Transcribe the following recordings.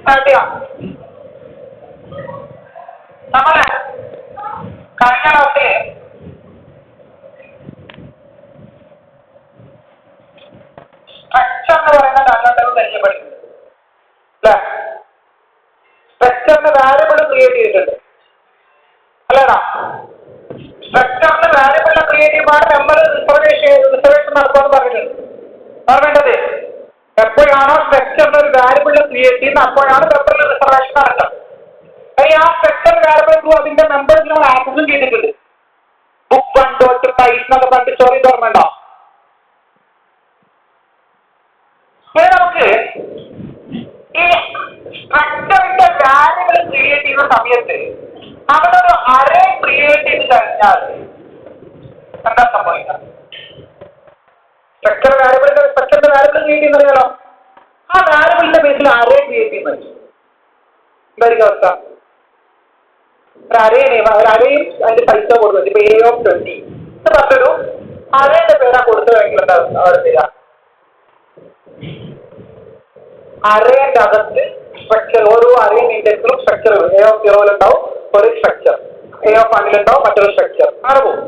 Start ചെയ്യാം. നമ്മള് കഴിഞ്ഞ ക്ലാസ്സിൽ സ്ട്രക്ചർ എന്ന് പറയുന്ന കൺസെപ്റ്റ് പരിചയപ്പെടുത്തുന്നുണ്ട് അല്ലേ? സ്ട്രക്ചറിന് വാരിയബിൾ ക്രിയേറ്റ് ചെയ്തിട്ടുണ്ട് അല്ലേടാ? സ്ട്രക്ചറിന് വാരിയബിൾ ക്രിയേറ്റ് ചെയ്യുമ്പോൾ നമ്മൾ റിസർവേഷൻ നടത്തുമെന്ന് പറഞ്ഞിട്ടുണ്ട്. ഓർമ്മേണ്ടത് എപ്പോഴാണോ സ്ട്രക്ചറിന് ഒരു വാരിയബിൾ ക്രിയേറ്റ് ചെയ്യുന്നത് അപ്പോഴാണ് മെമ്പറിൽ റിസർവേഷൻ നടക്കുന്നത്. ആ സ്ട്രക്ചർ വാരിയബിൾ അതിന്റെ മെമ്പേഴ്സ് നമ്മൾ ആക്സസും ചെയ്തിട്ടുണ്ട്. ബുക്ക് 1.5 എന്നൊക്കെ പറഞ്ഞിട്ട് സ്റ്റോറി ഓർമ്മയുണ്ടോ? നമുക്ക് ഈ സ്ട്രക്ചറിന്റെ വാരിയബിൾ ക്രിയേറ്റ് ചെയ്യുന്ന സമയത്ത് നമ്മളൊരു അറേ ക്രിയേറ്റ് ചെയ്ത് കഴിഞ്ഞാൽ എന്താ സംഭവിക്കുക? സ്ട്രക്ചറിന്റെ വാരിയബിൾ ക്രിയേറ്റ് ചെയ്യുന്നറിയാലോ? ആ വാരിയബിളിന്റെ ബേസിൽ അറേ ക്രിയേറ്റ് ചെയ്യുന്നത് എന്തായിരിക്കും അവസ്ഥ? ഒരു അരയും അതിന്റെ പൈസ കൊടുക്കുന്നത് ഇപ്പൊ A20 എന്ന് പറഞ്ഞൊരു അരയുടെ പേരാ കൊടുത്തു കഴിഞ്ഞാൽ എന്താ അവിടെ തരാ? അറേന്റെ അകത്ത് സ്ട്രക്ചർ, ഓരോ അറേയും ഇൻഡെക്സിലും സ്ട്രക്ചർ A0 ഉണ്ടാവും ഒരു സ്ട്രക്ചർ, A1 ഉണ്ടാവും മറ്റൊരു സ്ട്രക്ചർ. അങ്ങനെ പോകും.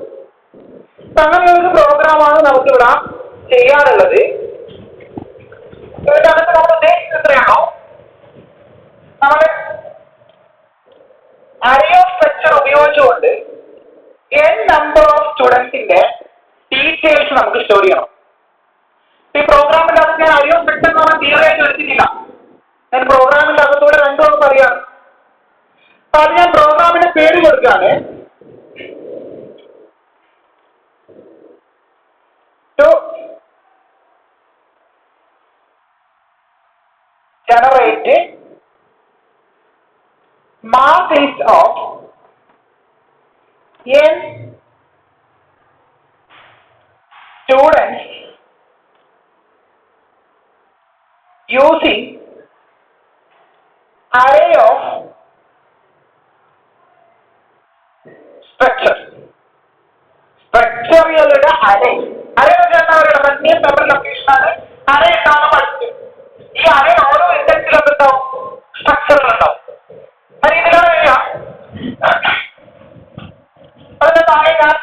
അങ്ങനെ ഒരു പ്രോഗ്രാമാണ് നമുക്ക് ഇവിടെ ചെയ്യാനുള്ളത്. ഇതിന്റെ അകത്ത് നമ്മൾ ഉദ്ദേശിച്ചത് എത്രയാണോ നമ്മുടെ അറേ ഓഫ് സ്ട്രക്ചർ ഉപയോഗിച്ചുകൊണ്ട് n നമ്പർ ഓഫ് സ്റ്റുഡൻസിന്റെ ഡീറ്റെയിൽസ് നമുക്ക് സ്റ്റോർ ചെയ്യണം. ഈ പ്രോഗ്രാമിന്റെ അകത്ത് ഞാൻ അറേ ഓഫ് സ്ട്രക്ചർ എന്ന് പറഞ്ഞാൽ തീർച്ചയായിട്ടും എടുത്തിട്ടില്ല. ഞാൻ പ്രോഗ്രാമിന്റെ അകത്തൂടെ രണ്ടും പറയാം. അപ്പൊ അത് ഞാൻ പ്രോഗ്രാമിന്റെ പേര് കൊടുക്കാണ്. generate mass list of n students using array of structure. സ്ട്രക്ചറുകളുടെ അറേ എന്താ പറയുക? മറ്റേ മെമ്മറി ലൊക്കേഷൻ ആണ്. അറേ എന്താണ് പഠിച്ചത്? ഈ അറേ ഓരോ ഇൻഡെക്സിലും ഉണ്ടാവും സ്ട്രക്ചറുകൾ ഉണ്ടാവും. അത് ഇതിലാണ് വരിക. അതിന്റെ താഴെ ഞാൻ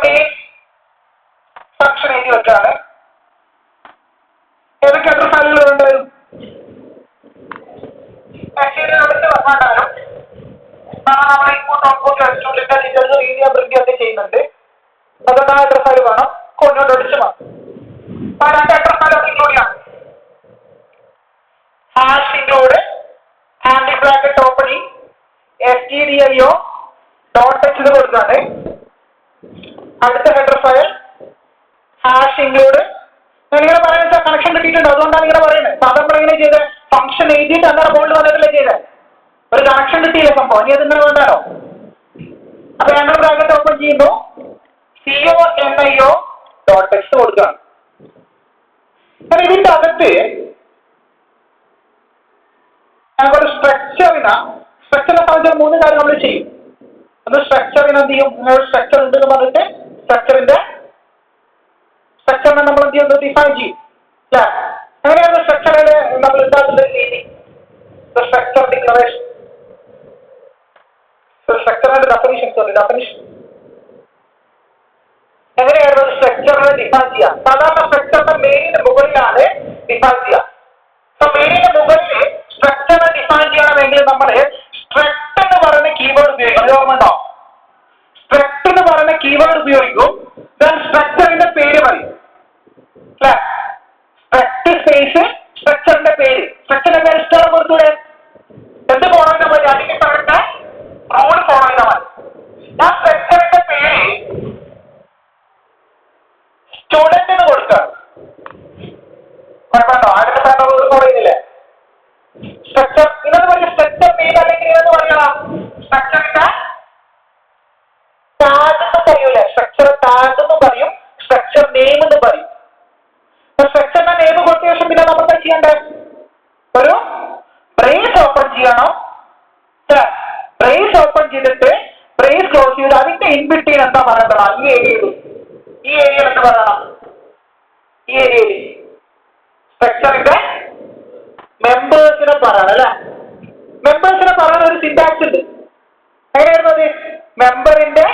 മെയിൻ ഫംഗ്ഷൻ എഴുതി വെച്ചാണ്. ഏതൊക്കെ എത്ര ഫയലുകൾ ഉണ്ടായിരുന്നു? വന്നാലും നമ്മൾ ഇൻപുട്ട് ഔട്ട്പുട്ട് അടിച്ചുകൊണ്ടിട്ട് ഡീറ്റെയിൽസ് റീഡ് ചെയ്യാൻ പ്രിന്റ് ഒക്കെ ചെയ്യുന്നുണ്ട്. അതുകൊണ്ട് ആ എത്ര ഫയൽ വേണം കൊണ്ടോട്ട് അടിച്ചു വേണം. ആ രണ്ട് എത്ര ഫയൽ ഇൻക്ലൂഡ് ചെയ്യാം. ഹാഷ് ഇൻക്ലൂഡ് ആൻറ്റി ബ്രാക്കറ്റ് ഓപ്പണിംഗ് stdio .h കൊടുക്കാണ്. അടുത്ത ഹെഡർ ഫയൽ ഹാഷ് ഇൻക്ലൂഡ്. ഇങ്ങനെ പറയുന്നത് കണക്ഷൻ കിട്ടിയിട്ടുണ്ട്, അതുകൊണ്ടാണ് ഇങ്ങനെ പറയുന്നത്. സാധാരണ ഇങ്ങനെ ചെയ്ത് ഫംഗ്ഷൻ എഴുതിയിട്ട് അങ്ങനെ ബോൾഡ് വന്നിട്ടല്ലേ ചെയ്തത്. ഒരു കണക്ഷൻ കിട്ടിയില്ല സംഭവം. ഇനി അത് ഇങ്ങനെ വേണ്ടാലോ. അപ്പൊ ആൻറ്റി ബ്രാക്കറ്റ് ഓപ്പൺ ചെയ്യുന്നു, conio.h കൊടുക്കുകയാണ്. അപ്പൊ ഇതിന്റെ അകത്ത് ഞങ്ങൾക്കൊരു സ്ട്രക്ചറിനെ സംബന്ധിച്ച 3 കാര്യം നമ്മൾ ചെയ്യും. അത് സ്ട്രക്ചറിന് എന്ത് ചെയ്യും? സ്ട്രക്ചർ ഉണ്ടെന്ന് പറഞ്ഞിട്ട് സ്ട്രക്ചറിനെ നമ്മൾ എന്ത് ചെയ്യുന്നത്? ഡിഫൈൻ ചെയ്യും. അങ്ങനെയാണ് സ്ട്രക്ചറിനെ നമ്മൾ ഉണ്ടാക്കുന്ന രീതി. സ്ട്രക്ചർ ഡിക്ലറേഷൻ, സ്ട്രക്ചറിന്റെ ഡെഫിനിഷൻ എങ്ങനെയാണ് സ്ട്രക്ചറിനെ ഡിഫൈൻ ചെയ്യുക? സാധാരണ സ്ട്രക്ചറിന്റെ മെയിനിന്റെ മുകളിലാണ് ഡിഫൈൻ ചെയ്യുക. സോ മെയിനിന്റെ മുകളിൽ സ്ട്രക്ചറിനെ ഡിഫൈൻ ചെയ്യണമെങ്കിൽ നമ്മൾ സ്ട്രക്ട് എന്ന് പറയുന്ന കീവേഡ് ഉപയോഗിക്കും. ഓർമ്മയുണ്ടോ? സ്ട്രക്ട് എന്ന് പറയുന്ന കീവേഡ് ഉപയോഗിക്കും. സ്ട്രക്ചറിന്റെ പേര് പറയും. സ്ട്രക്ട് സ്പേസ് സ്ട്രക്ചറിന്റെ പേര്. സ്ട്രക്ചറിന്റെ പേര് ഇഷ്ടം കൊടുത്തൂടെ? എന്ത് ഫോളോ ചെയ്താൽ മതി? അതിന്റെ പറഞ്ഞ റൂൾ ഫോളോ ചെയ്താൽ മതി. ആ സ്ട്രക്ചറിന്റെ പേര് സ്റ്റുഡന്റ് എന്ന് കൊടുക്കുക. കുഴപ്പമുണ്ടോ? ആദ്യത്തെ പറഞ്ഞ റൂൾ ഫോളോ ചെയ്യുന്നില്ലേ? സ്ട്രക്ചർ ഇതെന്ന് പറഞ്ഞ സ്ട്രക്ചർ നെയിം അല്ലെങ്കിൽ ഇതെന്ന് പറയണം സ്ട്രക്ചറിന്റെ ടാഗ് എന്ന് പറയൂലേ? സ്ട്രക്ചർ ടാഗ് എന്ന് പറയും, സ്ട്രക്ചർ നെയിം എന്ന് പറയും. സ്ട്രക്ചറിന്റെ നെയിം കൊടുത്ത ശേഷം പിന്നെ നമ്മൾ എന്താ ചെയ്യണ്ടേ? ഒരു ബ്രേസ് ഓപ്പൺ ചെയ്യണം. ബ്രേസ് ഓപ്പൺ ചെയ്തിട്ട് ബ്രേസ് ക്ലോസ് ചെയ്ത് അതിന്റെ ഇൻബിറ്റ്വീൻ എന്താ പറയണ്ടോ? ഈ ഏരിയയിൽ എന്ത് പറയണം? ഈ ഏരിയയിൽ സ്ട്രക്ചറിന്റെ മെമ്പേഴ്സിനെ പറയണം അല്ലെ. മെമ്പേഴ്സിനെ പറയാൻ ഒരു സിന്റാക്സ് ഉണ്ട്. എങ്ങനെയായിരുന്നു അത്? മെമ്പറിന്റെ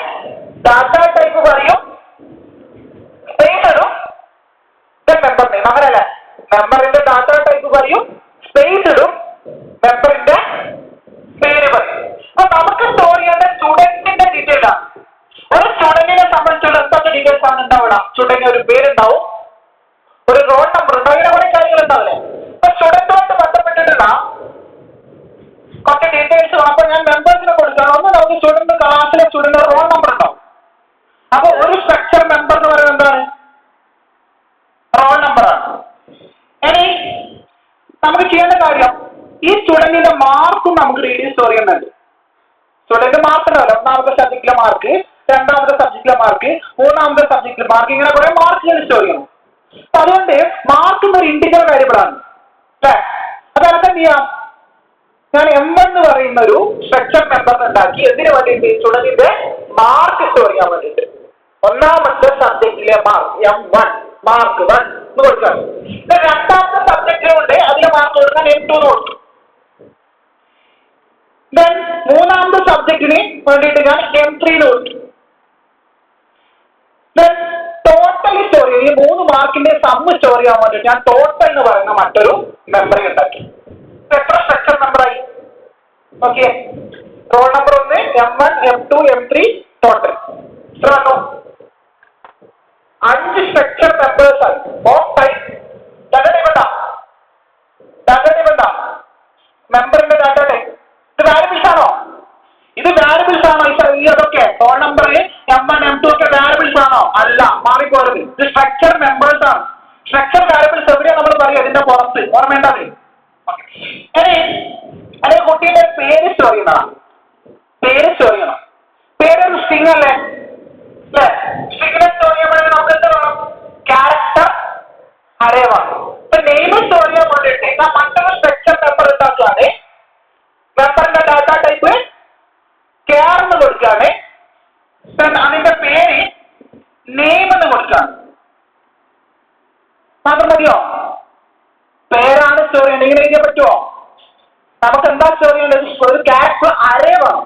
ഡാറ്റ ടൈപ്പ് പറയും, സ്പേസ് ഇടും, മെമ്പർ നെയിം. അങ്ങനല്ലേ? മെമ്പറിന്റെ ഡാറ്റ ടൈപ്പ് പറയും, സ്പേസ് ഇടും, മെമ്പറിന്റെ പേര് പറയും. അപ്പൊ നമുക്ക് സ്റ്റോർ ചെയ്യേണ്ട സ്റ്റുഡന്റിന്റെ ഡീറ്റെയിൽ ആണ്. ഒരു സ്റ്റുഡന്റിനെ സംബന്ധിച്ചുള്ള എന്തൊക്കെ ഡീറ്റെയിൽസ് ആണ് ഉണ്ടാവുക? സ്റ്റുഡന്റിന് ഒരു പേരുണ്ടാവും, ഒരു റോൾ നമ്പർ ഉണ്ടാവും, ഇങ്ങനെ കുറെ കാര്യങ്ങൾ ഉണ്ടാവില്ലേ? അപ്പൊ സ്റ്റുഡന്റുമായിട്ട് ബന്ധപ്പെട്ടിട്ടുള്ള കുറച്ച് ഡീറ്റെയിൽസ് വേണം. അപ്പൊ ഞാൻ മെമ്പേഴ്സിനെ കൊടുക്കണം. ഒന്ന് നമുക്ക് സ്റ്റുഡന്റ് ക്ലാസ്സിലെ സ്റ്റുഡന്റ് റോൾ നമ്പർ ഉണ്ടാവും. അപ്പൊ ഒരു സ്ട്രക്ചർ മെമ്പർ എന്ന് പറയുന്നത് എന്താണ്? റോൾ നമ്പറാണ്. ഇനി നമുക്ക് ചെയ്യേണ്ട കാര്യം, ഈ സ്റ്റുഡന്റിന്റെ മാർക്കും നമുക്ക് റീഡിങ് സ്റ്റോർ ചെയ്യുന്നുണ്ട്. സ്റ്റുഡന്റ് മാർക്ക് ഉണ്ടാവില്ല. ഒന്നാമത്തെ സബ്ജക്റ്റിലെ മാർക്ക്, രണ്ടാമത്തെ സബ്ജക്റ്റിലെ മാർക്ക്, മൂന്നാമത്തെ സബ്ജക്റ്റിലെ മാർക്ക്, ഇങ്ങനെ കുറെ മാർക്കുകൾ സ്റ്റോർ ചെയ്യണം. അപ്പൊ അതുകൊണ്ട് മാർക്ക് എന്നൊരു ഇന്റിജർ വേരിയബിൾ ആണ് അല്ലേ. അപ്പൊ അതൊക്കെ എന്ത് ചെയ്യാം? ഞാൻ M1 എന്ന് പറയുന്ന ഒരു സ്ട്രക്ചർ മെമ്പർ ഉണ്ടാക്കി. എന്തിനു വേണ്ടിയിട്ട്? സ്റ്റുഡന്റിന്റെ മാർക്ക് സ്റ്റോർ ചെയ്യാൻ വേണ്ടിയിട്ട്. ഒന്നാമത്തെ സബ്ജക്റ്റിലെ മാർക്ക് M1 മാർക്ക് 1 എന്ന് കൊടുക്കാം. രണ്ടാമത്തെ സബ്ജക്റ്റിലുണ്ട്, അതിലെ മാർക്ക് കൊടുക്കാൻ M2 എന്ന് കൊടുത്തു. ദെൻ മൂന്നാമത്തെ സബ്ജക്റ്റിന് വേണ്ടിയിട്ട് ഞാൻ M3 എന്ന് കൊടുത്തു. ദെൻ ടോട്ടൽ സ്റ്റോർ ചെയ്യും. ഈ 3 മാർക്കിന്റെ സമ്മ് സ്റ്റോർ ചെയ്യാൻ വേണ്ടിയിട്ട് ഞാൻ ടോട്ടൽ എന്ന് പറയുന്ന മറ്റൊരു മെമ്പറി ഉണ്ടാക്കി. എത്ര സ്ട്രക്ചർ മെമ്പറായി? Okay, roll number 1, M1, M2, M3 total എത്ര വന്നു? 5 സ്ട്രക്ചർ മെമ്പേഴ്സ് ആയി. ഓഫ് ടൈപ്പ് ഡാറ്റ ടൈപ്പ് എന്താ? മെമ്പറിന്റെ ഡാറ്റ ടൈപ്പ്. ഇത് വാരിയബിൾസ് ആണോ? ഇത് വാരിയബിൾസ് ആണോ? ഈ അതൊക്കെ റോൾ നമ്പർ M1, M2 ഒക്കെ വാരിയബിൾസ് ആണോ? അല്ല, മാറിപ്പോയത്. ഇത് സ്ട്രക്ചർ മെമ്പേഴ്സ് ആണ്. സ്ട്രക്ചർ വാരിയബിൾസ് എവിടെയാ നമ്മൾ പറയുക? ഇതിന്റെ പുറത്ത്. ഓർമ്മയുണ്ടാവേ. അതെ, കുട്ടിയുടെ പേര് സ്റ്റോർ ചെയ്യണം. പേര് സ്റ്റോർ ചെയ്യണം. പേരൊരു സ്ട്രിംഗ് അല്ലേ? സ്ട്രിംഗിനെ സ്റ്റോർ ചെയ്യുമ്പോഴേ നമുക്ക് എന്ത് വേണം? ക്യാരക്ടർ അറേ വേണം. ഇപ്പൊ നെയിം സ്റ്റോർ ചെയ്യാൻ വേണ്ടിയിട്ട് ഞാൻ മറ്റൊരു സ്ട്രക്ചർ മെമ്പർ ഉണ്ടാക്കുകയാണ്. മെമ്പറിന്റെ ഡാറ്റ ടൈപ്പ് കെയർ എന്ന് കൊടുക്കുകയാണ്. അതിന്റെ പേര് നെയിം എന്ന് കൊടുക്കുകയാണ്. മാത്രം മതിയോ? പേരാണ് സ്റ്റോർ ചെയ്യേണ്ടത്. ഇങ്ങനെ എഴുതിയാൽ പറ്റുമോ? നമുക്ക് എന്താ സ്റ്റോർ ചെയ്യേണ്ടത്? ഒരു ക്യാരക്ടർ അറേ വേണം.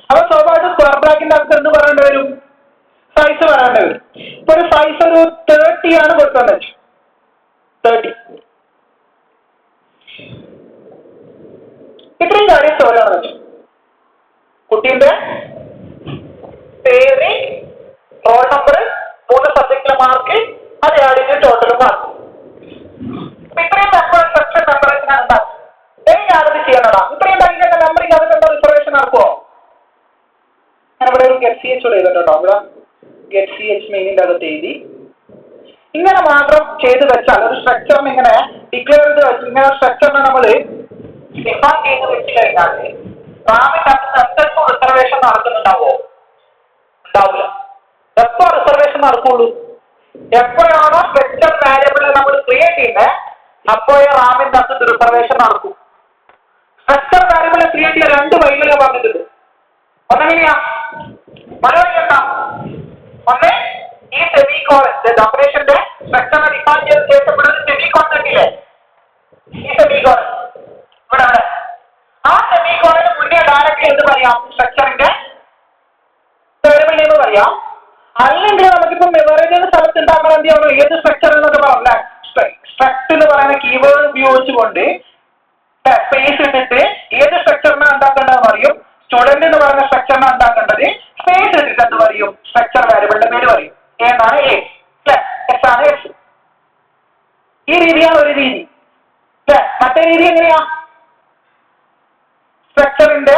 അപ്പൊ സ്വാഭാവിക സ്ക്വയർ ബ്രാക്കറ്റിന്റെ അകത്ത് എന്ത് പറയേണ്ടി വരും? സൈസ് പറയേണ്ടി വരും. ഇപ്പൊ ഒരു സൈസ് ഒരു 30 ആണ് കൊടുക്കുന്നത്. 30 ഇത്രയും കാര്യം സ്റ്റോർ ചെയ്യണം വെച്ചു. കുട്ടീന്റെ പേര്, റോൾ നമ്പർ, 3 സബ്ജക്റ്റിലെ മാർക്ക്, അത് ആഡിന്റെ ടോട്ടൽ മാർക്ക്. ഇത്രയും സ്ട്രക്ചർ മെമ്പറേഷൻ ആണ് ഉണ്ടാകും. ഞാനത് ചെയ്യണടാ. ഇത്രയും ഉണ്ടാക്കിയ മെമ്പറിങ് അതൊക്കെ എന്താ റിസർവേഷൻ ആക്കുമോ? ഞാൻ ഇവിടെ ഒരു GetCH ചെയ്തിട്ടുണ്ടോ? ഇവിടെ GetCH മെയിനിന്റെ അകത്ത് എഴുതി. ഇങ്ങനെ മാത്രം ചെയ്ത് വെച്ചാൽ ഒരു സ്ട്രക്ചറിന് ഇങ്ങനെ ഡിക്ലെയർ ചെയ്ത് വെച്ച് ഇങ്ങനെ സ്ട്രക്ചറിനെ നമ്മൾ ഡിഫൈൻ ചെയ്ത് വെച്ച് കഴിഞ്ഞാൽ റാമിന്റെ അകത്ത് എന്തെങ്കിലും റിസർവേഷൻ നടക്കുന്നുണ്ടാവോ? ഉണ്ടാവില്ല. എപ്പോ റിസർവേഷൻ നടക്കുള്ളൂ? എപ്പോഴാണോ സ്ട്രക്ചർ വാരിയബിളിൽ നമ്മൾ ക്രിയേറ്റ് ചെയ്യുന്നത് അപ്പോഴേ റാമിന്റെ അകത്ത് റിസർവേഷൻ നടക്കും. സ്ട്രക്ചർ വാരിയബിളിൽ ക്രിയേറ്റ് ചെയ്യാൻ 2 വഴികൾ പറഞ്ഞിട്ടുണ്ട്. ഒന്നെങ്ങനെയാ? മനോഹരണ്ട. ഒന്ന്, ഈ സെമിക്കോളൻ ഡെഫിനേഷന്റെ സ്ട്രക്ചറിനെ ഡിഫൈൻ ചെയ്ത് ശേഷപ്പെടുന്ന സെമിക്കോളൻ തന്നെയില്ലേ? ഈ സെമിക്കോളൻ ഇവിടെ ആ സെമിക്കോളന് മുന്നേ ഡയറക്റ്റ്ലി എന്ത് പറയാം? സ്ട്രക്ചറിന്റെ വേരിയബിൾ നെയിം പറയാം. അല്ലെങ്കിൽ നമുക്കിപ്പോ മെമ്മറിയുടെ സ്ഥലത്ത് ഉണ്ടാക്കാൻ എന്ത് ചെയ്യണം? ഏത് സ്ട്രക്ചർ എന്നൊക്കെ പറഞ്ഞ സ്ട്രക്ട് എന്ന് പറയുന്ന കീവേഡ് ഉപയോഗിച്ചുകൊണ്ട് സ്പേസ് ഇട്ടിട്ട് ഏത് സ്ട്രക്ചറിനെ ഉണ്ടാക്കേണ്ടതെന്ന് പറയും. സ്റ്റുഡന്റ് എന്ന് പറയുന്ന സ്ട്രക്ചറിനെ ഉണ്ടാക്കേണ്ടത് സ്പേസ് ഇട്ടിട്ട് എന്ത് പറയും? സ്ട്രക്ചർ വാരിയബിളിന്റെ പേര് പറയും. ഏതാണ് എ, എസ് ആണ് എസ്. ഈ രീതിയാണ് ഒരു രീതി. മറ്റേ രീതി എങ്ങനെയാ? സ്ട്രക്ചറിന്റെ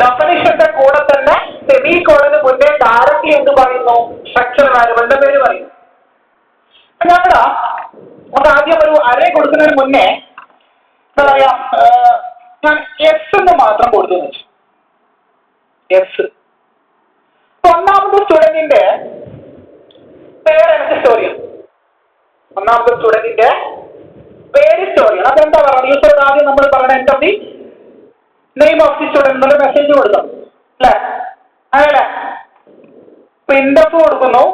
ഡെഫിനിഷന്റെ കൂടെ തന്നെ സെമിക്കോളന് മുന്നേ ഡയറക്റ്റ്ലി എന്ത് പറയുന്നു? സ്ട്രക്ചർ വാരിയബിളിന്റെ പേര് പറയും. ഞങ്ങള് നമുക്ക് ആദ്യം ഒരു അറേ കൊടുക്കുന്നതിന് മുന്നേ എന്താ പറയാ, ഞാൻ എസ് എന്ന് മാത്രം കൊടുത്തു വെച്ചു. എസ്. ഒന്നാമത്തെ സ്റ്റുഡന്റിന്റെ പേര് എനിക്ക് സ്റ്റോർ ചെയ്യണം. ഒന്നാമത്തെ സ്റ്റുഡന്റിന്റെ പേര് സ്റ്റോർ ചെയ്യണം. അതെന്താ പറയുക? യൂസറോട് ആദ്യം നമ്മൾ പറയണ enter the name of the student എന്നുള്ള മെസ്സേജ് കൊടുക്കണം അല്ലേ? അതല്ലേ? പ്രിന്റഫ് കൊടുക്കുന്നു.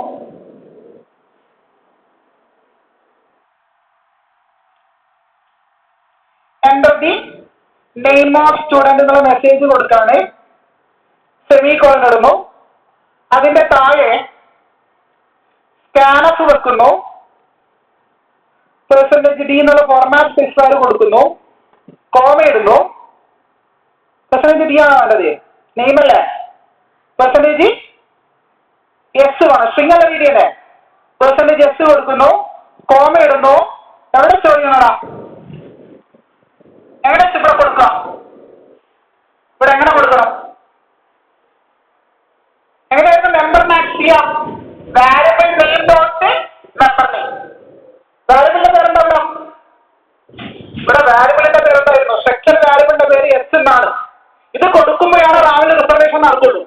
നെയിം ഓഫ് സ്റ്റുഡന്റ് എന്നുള്ള മെസ്സേജ് കൊടുക്കാണ്, സെമി കോളൻ ഇടുന്നു. അതിന്റെ താഴെ സ്കാനഫ് വെക്കുന്നു, പെർസെന്റേജ് ഡി എന്നുള്ള ഫോർമാറ്റ് സ്പെസിഫയർ കൊടുക്കുന്നു, കോമ ഇടുന്നു. പെർസെന്റേജ് ഡി ആണ് വേണ്ടത്, നെയിം അല്ലേ. പെർസെന്റേജ് എസ് വേണം, സ്ട്രിംഗ് അല്ല വീഡിയോ അല്ലേ. പെർസെന്റേജ് എസ് കൊടുക്കുന്നു, കോമ ഇടുന്നു. എവിടെ സ്റ്റോർ ചെയ്യണടാ, എങ്ങനെ ഇവിടെ കൊടുക്കാം, ഇവിടെ എങ്ങനെ കൊടുക്കണം, എങ്ങനെയായിരുന്നു മെമ്പർ മാക്സ് ചെയ്യാം. Variable name dot member name. വാരിയബിളിന്റെ പേരുണ്ടല്ലോ, ഇവിടെ വാരിയബിളിന്റെ പേരുണ്ടായിരുന്നു. സ്ട്രക്ചർ വാരിയബിളിന്റെ പേര് എസ് എന്നാണ്. ഇത് കൊടുക്കുമ്പോഴാണ് റാമിൽ റിസർവേഷൻ നടക്കുള്ളൂ.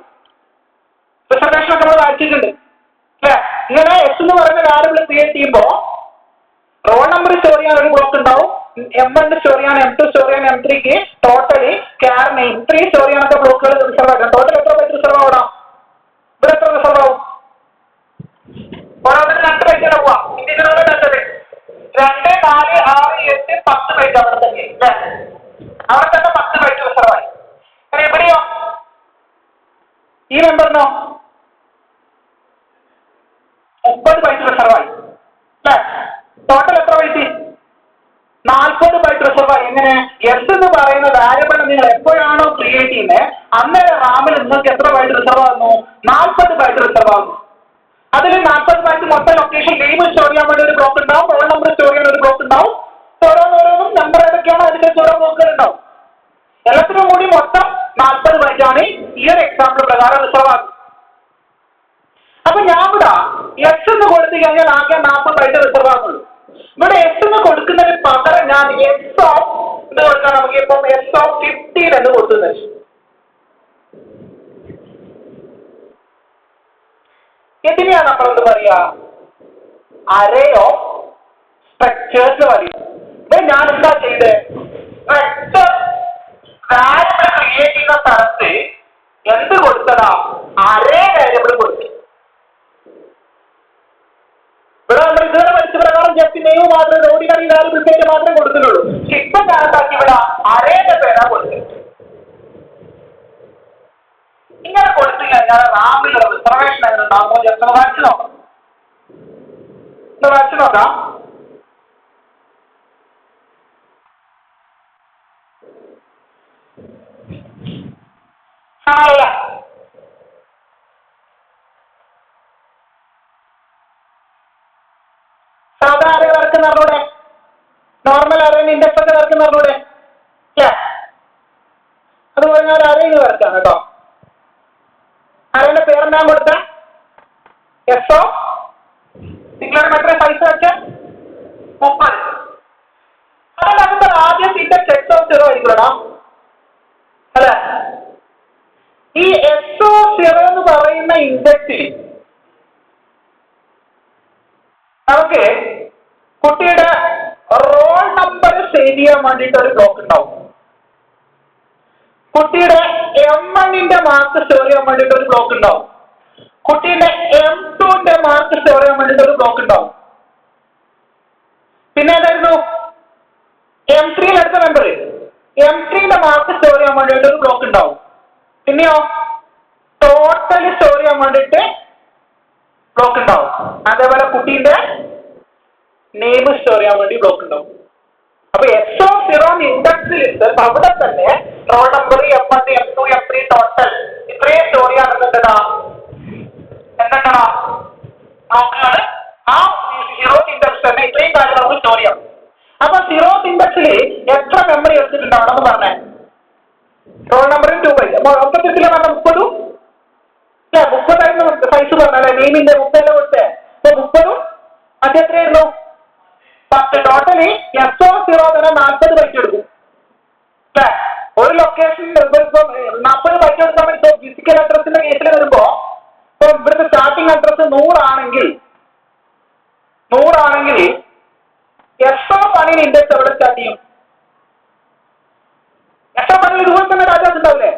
റിസർവേഷൻ ഒക്കെ നമ്മൾ വായിച്ചിട്ടുണ്ട് അല്ലെ. ഇങ്ങനെ എസ് എന്ന് പറയുന്ന വാരിയബിൾ ക്രിയേറ്റ് ചെയ്യുമ്പോൾ റോൾ നമ്പർ സ്റ്റോർ ചെയ്യാൻ ഒരു ബ്ലോക്ക് ഉണ്ടാവും, M1 സ്റ്റോർ ചെയ്യാൻ, M2 സ്റ്റോർ ചെയ്യാൻ, M3ക്ക് ടോട്ടലി ക്യാർ നെയിം 3 സ്റ്റോർ ചെയ്യാനൊക്കെ ബ്ലോക്കുകൾ റിസർവ് ആക്കണം. ടോട്ടൽ എത്ര ബൈറ്റ് റിസർവ് ആവണം, ഇവിടെ എത്ര റിസർവ് ആവും, ഓരോന്നിന് 2 ബൈറ്റ് പോവാം. ഇതിനുള്ള നല്ലത് 2, 4, 6, 8, 10 ബൈറ്റ് അവിടെ തന്നെ അല്ലേ. അവിടെ തന്നെ 10 ബൈറ്റ് റിസർവ് ആയി. എവിടെയോ ഈ മെമ്പറിനോ 30 ബൈറ്റ് റിസർവ് ആയി അല്ലേ. ടോട്ടൽ എത്ര ബൈറ്റ്, 40 ബൈറ്റ് റിസർവ് ആയി. എങ്ങനെ, എസ് എന്ന് പറയുന്ന വാരിയബിൾ നിങ്ങൾ എപ്പോഴാണോ ക്രിയേറ്റ് ചെയ്യുന്നത് അന്നേരം റാമിൽ നിങ്ങൾക്ക് എത്ര ബൈറ്റ് റിസർവ് ആകുന്നു, 40 ബൈറ്റ് റിസർവ് ആകുന്നു. അതിൽ 40 ബൈറ്റ് മൊത്തം ലൊക്കേഷൻ നെയിം സ്റ്റോർ ചെയ്യാൻ വേണ്ടി ഒരു ബ്ലോക്ക് ഉണ്ടാവും, റോൾ നമ്പർ സ്റ്റോർ ചെയ്യാൻ ഒരു ബ്ലോക്ക് ഉണ്ടാവും. ഓരോന്നോരോന്നും നമ്പർ ഏതൊക്കെയാണോ അതിന്റെ ഓരോ ബ്ലോക്കുകൾ ഉണ്ടാവും. എല്ലാത്തിനും കൂടി മൊത്തം 40 ബൈറ്റ് ആണ് ഈ ഒരു എക്സാമ്പിൾ പ്രകാരം റിസർവ് ആകും. അപ്പൊ ഞാൻ ഇവിടെ എസ് എന്ന് കൊടുത്തു കഴിഞ്ഞാൽ ആകെ 40 ബൈറ്റ് റിസർവ് ആകുന്നുള്ളൂ. ഇവിടെ എസ് എന്ന് കൊടുക്കുന്നതിന് പകരം ഞാൻ എസ് ഓഫ് ഇത് കൊടുക്കാൻ, നമുക്ക് ഇപ്പം എസ് ഓഫ് 15 എന്ന് കൊടുക്കുന്നത്. ഇതിനെയാണ് നമ്മൾ എന്ത് പറയാ, അറേ ഓഫ് സ്ട്രക്ചേഴ്സ് പറയുന്നത്. ഞാൻ എന്താ ചെയ്തത്, സ്ട്രക്ചർ വാരിയബിൾ ക്രിയേറ്റ് ചെയ്യുന്ന സ്ഥലത്ത് എന്ത് കൊടുത്തതാ, അറേ വാരിയബിൾ കൊടുത്തു. ഇവിടെ നമ്മൾ ഇതുവരെ പഠിച്ച പ്രകാരം ജസ്റ്റ് നെയിം മാത്രമേ, ഓർഡിനറി വാരിയബിൾ പേര് മാത്രമേ കൊടുക്കുന്നുള്ളൂ. ഇപ്പൊ കാലത്താക്കി ഇവിടെ അറേന്റെ പേരാ കൊടുത്തത്. ഇങ്ങനെ കൊടുത്തു കഴിഞ്ഞാൽ റാമിൽ റിസർവേഷൻ എങ്ങനെ ഉണ്ടാകുമോ ജസ്റ്റ് ഒന്ന് വായിച്ചു നോക്കാം. വായിച്ചു നോക്കാം. സാധാ അറേ വർക്ക് നടന്നൂടെ, നോർമൽ അറേന് ഇൻഡെക്സ് ഒക്കെ വർക്ക് നടന്നൂടെ. അതുപോലെ ഞാൻ അറേന് വരക്കാം കേട്ടോ. അറേന്റെ പേരെന്താ കൊടുത്ത, എസ് ഓ നിങ്ങളുടെ എത്ര പൈസ വെച്ച 30. അതിനകത്ത് ആദ്യം ഇൻഡെക്സ് എക്സ് ഓഫ് 0 ആയിരിക്കണോ അല്ലെ. ഈ എസ് ഓ 0 എന്ന് പറയുന്ന ഇൻഡെക്സിൽ നമുക്ക് കുട്ടിയുടെ റോൾ നമ്പർ സേവ് ചെയ്യാൻ വേണ്ടിയിട്ട് ഒരു ബ്ലോക്ക് ഉണ്ടാവും. കുട്ടിയുടെ M1 മാർക്ക് സ്റ്റോർ ചെയ്യാൻ വേണ്ടിയിട്ട് ഒരു ബ്ലോക്ക് ഉണ്ടാവും. കുട്ടിയുടെ M2 മാർക്ക് സ്റ്റോർ ചെയ്യാൻ വേണ്ടിയിട്ട് ഒരു ബ്ലോക്ക് ഉണ്ടാവും. പിന്നെ ഏതായിരുന്നു, M3 അടുത്ത മെമ്പർ M3 മാർക്ക് സ്റ്റോർ ചെയ്യാൻ വേണ്ടിയിട്ട് ഒരു ബ്ലോക്ക് ഉണ്ടാവും. പിന്നെയോ ടോട്ടൽ സ്റ്റോർ ചെയ്യാൻ വേണ്ടിയിട്ട് ബ്ലോക്ക് ഉണ്ടാവും. അതേപോലെ കുട്ടീന്റെ നെയിം സ്റ്റോർ ചെയ്യാൻ വേണ്ടി ബ്ലോക്ക് ഉണ്ടാവും. അപ്പൊ എസ് ഓഫ് 0 ഇൻഡെക്സിൽ അവിടെ തന്നെ roll number M1, M2, M3 total ഇത്രയും സ്റ്റോർ ചെയ്യാറുണ്ടാ എന്തൊക്കെയാ ബ്ലോക്കുകൾ. ആ 0th ഇൻഡെക്സ് തന്നെ ഇത്രയും കാര്യം നമുക്ക് സ്റ്റോർ ചെയ്യാം. അപ്പൊ 0th ഇൻഡെക്സിൽ എത്ര മെമ്മറി എടുത്തിട്ടുണ്ടാവണമെന്ന് പറഞ്ഞേ, റോൾ നമ്പറിന് 2 ബൈറ്റ്. മൊത്തത്തിൽ പറഞ്ഞ 30 അല്ലെ, 30 സൈസ് പറഞ്ഞല്ലേ, നെയിമിന്റെ 30 കൊടുത്തേ. അപ്പൊ 30 അത് എത്രയായിരുന്നു, 10. ടോട്ടലി എസ് ഓഫ് 0 തന്നെ 40 ബൈറ്റ് എടുക്കും അല്ലെ. ഒരു ലൊക്കേഷനിൽ 40 ബൈറ്റ് എടുക്കാൻ വേണ്ടി ഫിസിക്കൽ അഡ്രസ്സിന്റെ കേസിൽ വരുമ്പോ ഇപ്പൊ ഇവിടുത്തെ സ്റ്റാർട്ടിംഗ് അഡ്രസ് 100 ആണെങ്കിൽ എസ് ഓഫ് 1 ഇൻഡെക്സ് എവിടെ സ്റ്റാർട്ട് ചെയ്യും, എസ് ഓഫ് 1 ഇതുപോലെ തന്നെ ഡാറ്റാസ് ഉണ്ടാവില്ലേ.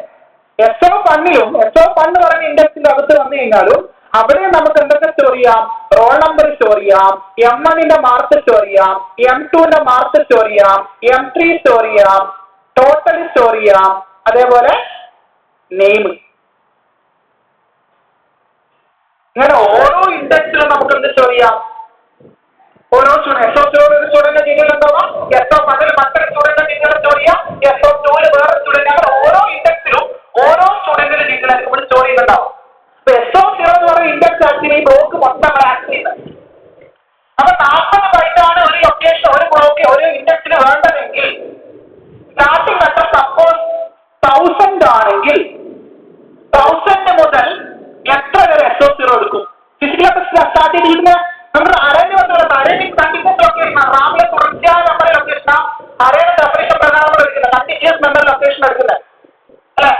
എസ് ഓഫ് 1 പറയുന്ന ഇൻഡെക്സിന്റെ അകത്ത് വന്നു കഴിഞ്ഞാലും അവിടെ നമുക്ക് എന്തൊക്കെ സ്റ്റോർ ചെയ്യാം, റോൾ നമ്പർ സ്റ്റോർ ചെയ്യാം, M1 മാർക്ക് സ്റ്റോർ ചെയ്യാം, M2 മാർക്ക് സ്റ്റോർ ചെയ്യാം, M3 സ്റ്റോർ ചെയ്യാം, ടോട്ടൽ സ്റ്റോർ ചെയ്യാം, അതേപോലെ നെയിം. ഇങ്ങനെ ഓരോ ഇൻഡെക്സിലും നമുക്ക് എന്ത് സ്റ്റോർ ചെയ്യാം? ഓരോ സ്റ്റുഡന്റ് ഡീറ്റെയിൽ ഉണ്ടാവാം, SO1 മറ്റൊരു സ്റ്റുഡന്റ് ഡീറ്റെയിൽ സ്റ്റോർ ചെയ്യാം, SO2 വേറെ സ്റ്റുഡന്റ്, അങ്ങനെ ഓരോ ഇൻഡെക്സിലും ഓരോ സ്റ്റുഡന്റിന്റെ ഡീറ്റെയിൽ ആയിരിക്കും ഇവിടെ സ്റ്റോർ ചെയ്യുന്നുണ്ടാവും. അപ്പൊ SO0 എന്ന് പറയുന്ന ഇൻഡെക്സ് ആക്ച്വലി ഈ ബ്ലോക്ക് മൊത്തം ആക്ട് ചെയ്യുന്നത്. അപ്പൊ 40 ബൈറ്റാണ് ഒരു ലൊക്കേഷൻ ഒരു ബ്ലോക്ക് ഒരു ഇൻഡെക്സിന് വേണ്ടതെങ്കിൽ സ്റ്റാർട്ടിംഗ് ലെറ്റർ സപ്പോസ് 1000 ആണെങ്കിൽ 1000 മുതൽ എത്ര വരെ SO0 എടുക്കും? ഫിസിക്കൽ സ്റ്റാർട്ട് ചെയ്തിരിക്കുന്ന നമ്മുടെ അറേഞ്ച് വന്നിട്ടുള്ള അറേഞ്ചിങ് കണ്ടിന്യൂസ് ലൊക്കേഷൻ റാമിലെ തുടർച്ചയായ മെമ്മറി ലൊക്കേഷൻ അറേയുടെ ഡെഫിനിഷൻ പ്രകാരം എടുക്കുന്നത് കണ്ടിന്യൂസ് മെമ്മറി ലൊക്കേഷൻ എടുക്കുന്നത് അല്ലെ.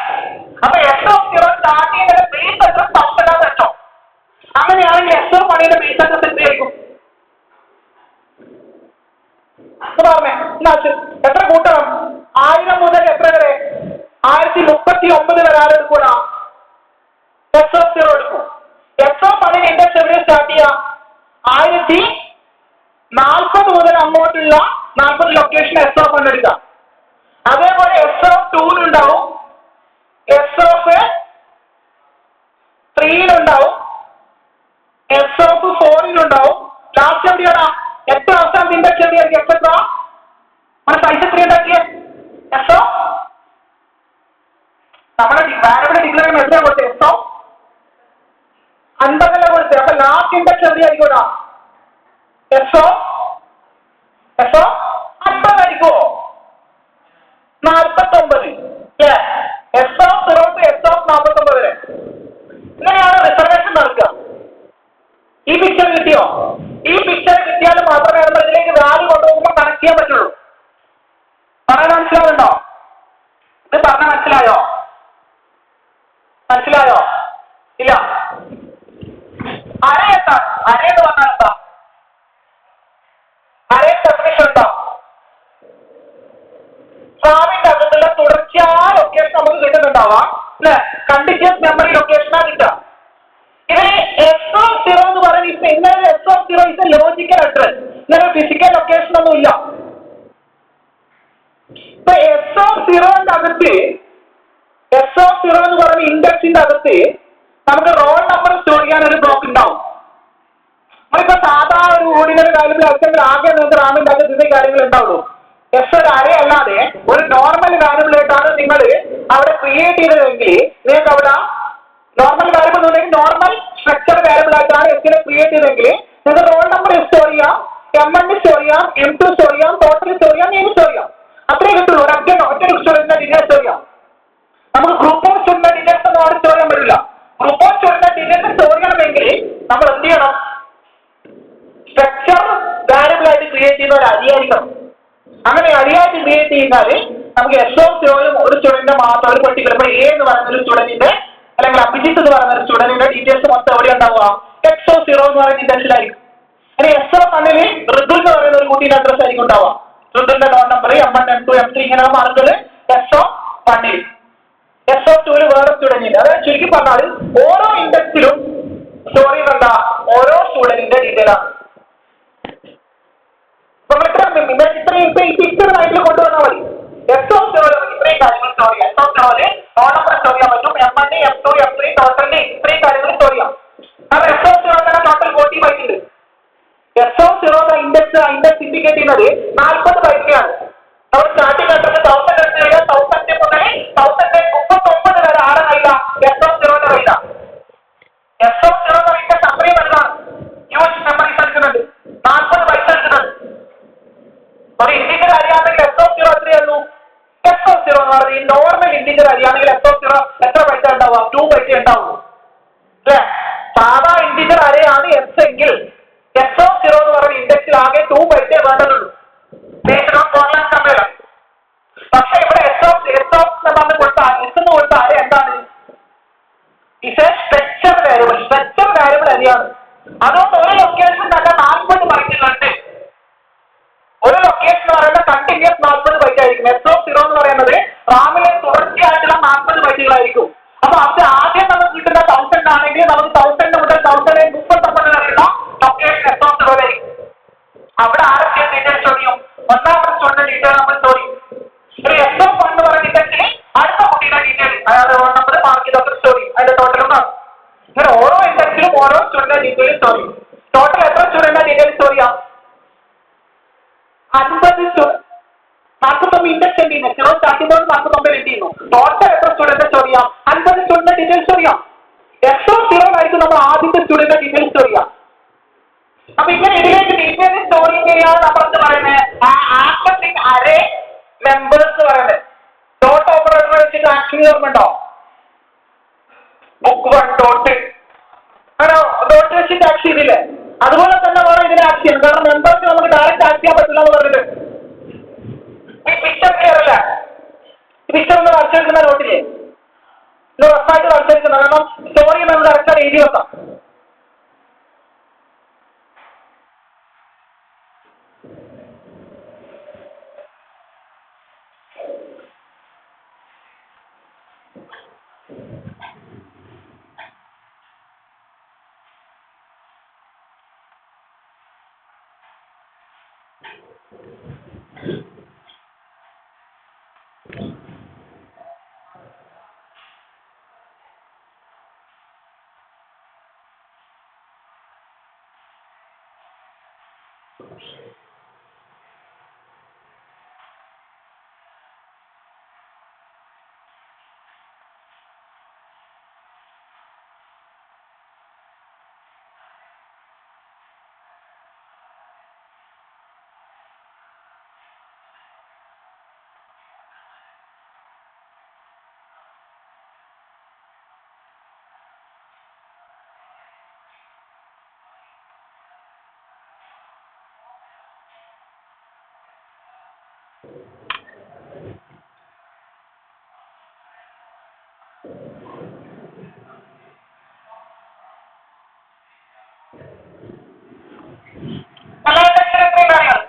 അപ്പൊ SO0 സ്റ്റാർട്ട് ചെയ്യുന്നത് ബേസ് അഡ്രസ് 1000 വെച്ചോ. അങ്ങനെയാണെങ്കിൽ SO1 ബേസ് അഡ്രസ് എന്തായിരിക്കും പറഞ്ഞേ? എത്ര കൂട്ടണം? 1000 മുതൽ എത്ര വരെ? 1039 വരെ ആരെടുക്കൂല? SO0 എടുക്കും. SO1 ഇൻഡെക്സ് എവിടെ സ്റ്റാർട്ട് ചെയ്യാം? 1040 മുതൽ അങ്ങോട്ടുള്ള 40 ലൊക്കേഷൻ SO1 എടുക്കാം. അതേപോലെ SO2 ഉണ്ടാവും, SO3 ഉണ്ടാവും, SO4 ഉണ്ടാവും. ലാസ്റ്റ് എവിടെയാണ്? എത്ര അവസാനത്തെ ഇൻഡെക്സ് എവിടെയായിരിക്കും? എത്ര സൈസ് എത്ര ഉണ്ടാക്കിയ SO നമ്മുടെ വാരിയബിൾ ഡിക്ലെയർ ചെയ്യുന്ന എത്ര കൊടുത്തത്? SO50 കൊടുത്തത്. അപ്പൊ ലാസ്റ്റ് ഇൻഡെക്സ് എവിടെയായിരിക്കും? SO50 ആയിരിക്കുമോ? 49 SO0 to SO49 വരെ. ഇങ്ങനെയാണ് റിസർവേഷൻ നടക്കുക. ഈ പിക്ചർ കിട്ടിയോ? ഈ പിക്ചർ കിട്ടിയാൽ മാത്രമേ നമ്മൾ ഇതിലേക്ക് വാല്യൂ കൊണ്ടുപോകുമ്പോൾ കണക്ട് ചെയ്യാൻ പറ്റുള്ളൂ. പറയാൻ മനസ്സിലാവുന്നുണ്ടോ? ഇത് പറഞ്ഞ മനസ്സിലായോ? മനസ്സിലായോ? ഇല്ല. അറേ എന്താ? അറേ എന്ന് പറഞ്ഞാൽ എന്താ? അറേ ഡെഫിനിഷൻ ഉണ്ടോ? റാമിന്റെ അകത്തുള്ള തുടർച്ചയായ ലൊക്കേഷൻ നമുക്ക് കിട്ടുന്നുണ്ടാവാം അല്ലെ. കണ്ടിന്യൂസ് മെമ്മറി ലൊക്കേഷനാണ് കിട്ടുക. ഇതിന് SO0 എന്ന് പറയുന്നത് ഇങ്ങനെ SO0 ഇസ് ലോജിക്കൽ അഡ്രസ്, ഇങ്ങനെ ഫിസിക്കൽ ലൊക്കേഷൻ ഒന്നും ഇല്ല. ഇപ്പൊ SO0ന്റെ അകത്ത് SO0 എന്ന് പറയുന്ന ഇൻഡെക്സിന്റെ അകത്ത് നമുക്ക് റോൾ നമ്പർ സ്റ്റോർ ചെയ്യാൻ ഒരു ബ്ലോക്ക് ഉണ്ടാവും. നമ്മളിപ്പോ സാധാ ഒരു ഓർഡിനറി വാല്യൂബിൾ ആണെങ്കിൽ ആകെ നിങ്ങൾക്ക് റാമിന്റെ അകത്ത് ഇതേ കാര്യങ്ങൾ ഉണ്ടാവുള്ളൂ. ഒരു അറേ അല്ലാതെ ഒരു നോർമൽ വാല്യൂബിൾ ആയിട്ടാണ് നിങ്ങൾ അവിടെ ക്രിയേറ്റ് ചെയ്തതെങ്കിൽ നിങ്ങൾക്ക് അവിടെ നോർമൽ വാല്യൂബിൾ എന്നുണ്ടെങ്കിൽ നോർമൽ സ്ട്രക്ചർ വാല്യൂബിൾ ആയിട്ടാണ് എസ്സിനെ ക്രിയേറ്റ് ചെയ്തെങ്കിൽ നിങ്ങൾക്ക് റോൾ നമ്പർ സ്റ്റോർ ചെയ്യാം, M1 സ്റ്റോർ ചെയ്യാം, M2 സ്റ്റോർ ചെയ്യാം, ടോട്ടൽ സ്റ്റോർ ചെയ്യാം, നെയിം സ്റ്റോർ ചെയ്യാം. അത്രേ കിട്ടുള്ളൂ. ഒറ്റ സ്റ്റുഡന്റിന്റെ ഡീറ്റെയിൽസ് സ്റ്റോർ ചെയ്യാം. നമുക്ക് ഗ്രൂപ്പ് ഓഫ് സ്റ്റുഡന്റ് ഡീറ്റെയിൽസ് ഒന്നും അവിടെ സ്റ്റോർ ചെയ്യാൻ പറ്റില്ല. Group of student details store ചെയ്യണമെങ്കിൽ നമ്മൾ എന്ത് ചെയ്യണം? സ്ട്രക്ചർ വാല്യൂബിൾ ആയിട്ട് ക്രിയേറ്റ് ചെയ്യുന്ന ഒരു അരിയായിരിക്കണം. അങ്ങനെ അരിയായിട്ട് ക്രിയേറ്റ് ചെയ്താല് നമുക്ക് SO0 ഒരു സ്റ്റുഡന്റിന്റെ മാത്രം ഒരു പെർട്ടിക്കുലർ A എന്ന് പറയുന്ന ഒരു സ്റ്റുഡന്റിന്റെ അല്ലെങ്കിൽ അഭിജിത്ത് എന്ന് പറയുന്ന ഒരു സ്റ്റുഡന്റിന്റെ ഡീറ്റെയിൽസ് മൊത്തം എവിടെ ഉണ്ടാവുക? SO0 എന്ന് പറയുന്ന ഇൻഡെക്സിലായിരിക്കും. ഇനി SO1 ഋതു എന്ന് പറയുന്ന ഒരു കുട്ടിയുടെ അഡ്രസ് ആയിരിക്കും ഉണ്ടാവുക. ഋതുവിന്റെ roll number M1 M2 M3 ഇങ്ങനെ മാർക്കുകൾ SO1. SO2 വേറെ സ്റ്റുഡന്റിന്റെ. അതായത് ചുരുക്കി പറഞ്ഞാൽ ഓരോ ഇൻഡെക്സിലും സ്റ്റോർ ചെയ്യുന്ന ഓരോ സ്റ്റുഡന്റിന്റെ ഡീറ്റെയിൽ ആണ്. ഇത്രയും പിക്ചറായിട്ട് കൊണ്ടുവന്നാൽ മതി. SO0 ഇത്രയും കാര്യങ്ങൾ സ്റ്റോർ ചെയ്യാം. SO0 റോൾ നമ്പർ സ്റ്റോർ ചെയ്യാൻ പറ്റും. M1 M2 M3 ടോട്ടലിന് ഇത്രയും കാര്യങ്ങൾ സ്റ്റോർ ചെയ്യാം. അത് SO0 ടോട്ടൽ 40 ബൈറ്റ് ഉണ്ട്. SO0 ഇൻഡെക്സ് ഇൻഡിക്കേറ്റ് ചെയ്യുന്നത് 40 ബൈറ്റിലാണ്. അവർ സ്റ്റാർട്ടിംഗ് ലെറ്ററിന് 1000 എടുത്ത് കഴിഞ്ഞാൽ 1000 മുതൽ 1039 വരെ ആടെ കയ്യില SO0 കയ്യില. SO0 ഇൻഡെക്സ് അത്രയും വലുതാണ്. ഹ്യൂജ് മെമ്മറീസ് എടുക്കുന്നുണ്ട്. 40 ബൈറ്റ് എടുക്കുന്നുണ്ട്. ഒരു ഇന്റീജർ അറിയാമെങ്കിൽ SO0 എത്രയുള്ളൂ? SO0 എന്ന് പറഞ്ഞാൽ ഈ നോർമൽ ഇന്റീജർ അറിയാമെങ്കിൽ SO0 എത്ര ബൈറ്റ് ഉണ്ടാവുക? 2 ബൈറ്റ് ഉണ്ടാവുള്ളൂ അല്ലേ. സാധാ ഇന്റീജർ അറേയാണ് S എങ്കിൽ SO0 എന്ന് പറയുന്ന ഇൻഡെക്സിൽ ആകെ 2 ബൈറ്റേ വേണ്ടതുള്ളൂ. പക്ഷെ ഇവിടെ കൊടുത്ത അറേ എന്താണ്? സ്ട്രക്ചർ വാല്യൂബിൾ അരിയാണ്. അതുകൊണ്ട് ഒരു ലൊക്കേഷൻ തന്നെ 40 ബൈറ്റുകളുണ്ട്. ഒരു ലൊക്കേഷൻ എന്ന് പറയുന്നത് കണ്ടിന്യൂസ് 40 ബൈറ്റ് ആയിരിക്കും. SO0 എന്ന് പറയുന്നത് റാമിലെ തുടർച്ചയായിട്ടുള്ള 40 ബൈറ്റുകളായിരിക്കും. അപ്പൊ അത് ആദ്യം നമുക്ക് കിട്ടുന്ന 1000 ആണെങ്കിൽ നമുക്ക് 1000 മുതൽ 1039 വരെയുള്ള ലൊക്കേഷൻ SO0 ആയിരിക്കും. അവിടെ ആരൊക്കെ ഡീറ്റെയിൽ സ്റ്റോർ ചെയ്യും? ഒന്നാമത്തെ സ്റ്റുഡന്റ് ഡീറ്റെയിൽ നമ്മൾ സ്റ്റോർ ചെയ്യും. ഒരു SO1 ഇങ്ങനെ ഓരോ ഇൻഡെക്സിലും ഓരോ സ്റ്റുഡന്റ് ഡീറ്റെയിൽ സ്റ്റോർ ചെയ്യും. ടോട്ടൽ എത്ര സ്റ്റുഡന്റ് ഡീറ്റെയിൽ സ്റ്റോർ ചെയ്യാം? 50 49 ഇൻഡെക്സ് എന്ത് ചെയ്യുന്നു? 0 സ്റ്റാർട്ട് ചെയ്യുമ്പോൾ 49 എന്ത് ചെയ്യുന്നു? ടോട്ടൽ എത്ര സ്റ്റുഡന്റ് സ്റ്റോർ ചെയ്യാം? 50 സ്റ്റുഡന്റ് ഡീറ്റെയിൽ സ്റ്റോർ ചെയ്യാം. SO0 ആയിരിക്കും നമ്മൾ ആദ്യത്തെ സ്റ്റുഡന്റ് ഡീറ്റെയിൽ സ്റ്റോർ ചെയ്യാം. അപ്പൊ ഇങ്ങനെ ഇതിലേക്ക് ഡീറ്റെയിൽ സ്റ്റോറിങ് ചെയ്യാൻ നമ്മൾ എന്ത് പറയുന്നത്? ആക്സസിങ് അറേ മെമ്പേഴ്സ് പറയുന്നത്. ഡോട്ട് ഓപ്പറേറ്റർ വെച്ചിട്ട് ആക്ഷൻ ഓർമ്മയുണ്ടോ? ബുക്ക് 1 ഡോട്ട് ആണോ? ഡോട്ട് വെച്ചിട്ട് ആക്ട് ചെയ്തില്ലേ? അതുപോലെ തന്നെ വേണം ഇതിനെ ആക്ട് ചെയ്യാൻ. കാരണം മെമ്പേഴ്സ് നമുക്ക് ഡയറക്റ്റ് ആക്ട് ചെയ്യാൻ പറ്റില്ല എന്ന് പറഞ്ഞിട്ട്. ഈ പിക്ചർ ക്ലിയർ അല്ല? പിക്ചർ ഒന്ന് വരച്ചെടുക്കുന്ന നോട്ടില്ലേ? ഇത് ഉറപ്പായിട്ട് വരച്ചെടുക്കുന്നത്. കാരണം സ്റ്റോറി നമ്മൾ കറക്റ്റായിട്ട് എഴുതി വെക്കാം.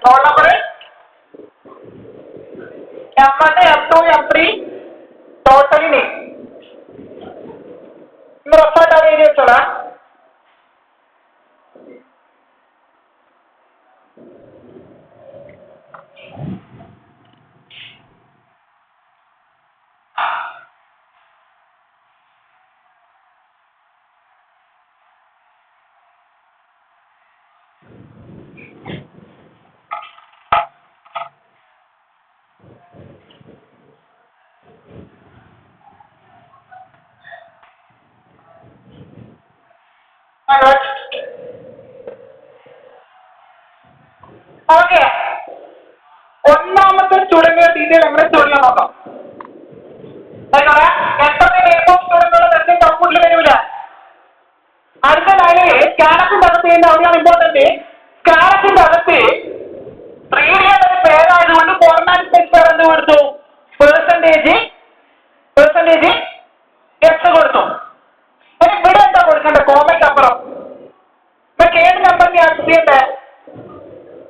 Roll number M1 M2 M3 totally name ഉറപ്പായിട്ട് അത് എഴുതി വെച്ചോളാം. ഓക്കെ, ഒന്നാമത്തെ സ്റ്റുഡന്റ് ഡീറ്റെയിൽ എങ്ങനെ സ്റ്റോർ ചെയ്യാൻ നോക്കാം. ഔട്ട്പുട്ടിൽ വരൂല. അടുത്ത ലൈനിൽ സ്കാനപ്പിന്റെ അകത്ത് ചെയ്യുന്ന അവിടെയാണ് ഇമ്പോർട്ടന്റ്. സ്കാനപ്പിന്റെ അകത്ത് 3D ഒരു പേരായതുകൊണ്ട് ഫോർമാറ്റ് സെക്ടർ എന്ത് കൊടുത്തു? പെർസെന്റേജ് എക്സ് കൊടുത്തു. ഇവിടെ എന്താ കൊടുക്കണ്ടേ? കോമയ്ക്ക് അപ്പുറം ഇതൊക്കെ ഏത് നമ്പറിന്റെ ആക്സസ് ചെയ്യണ്ടേ?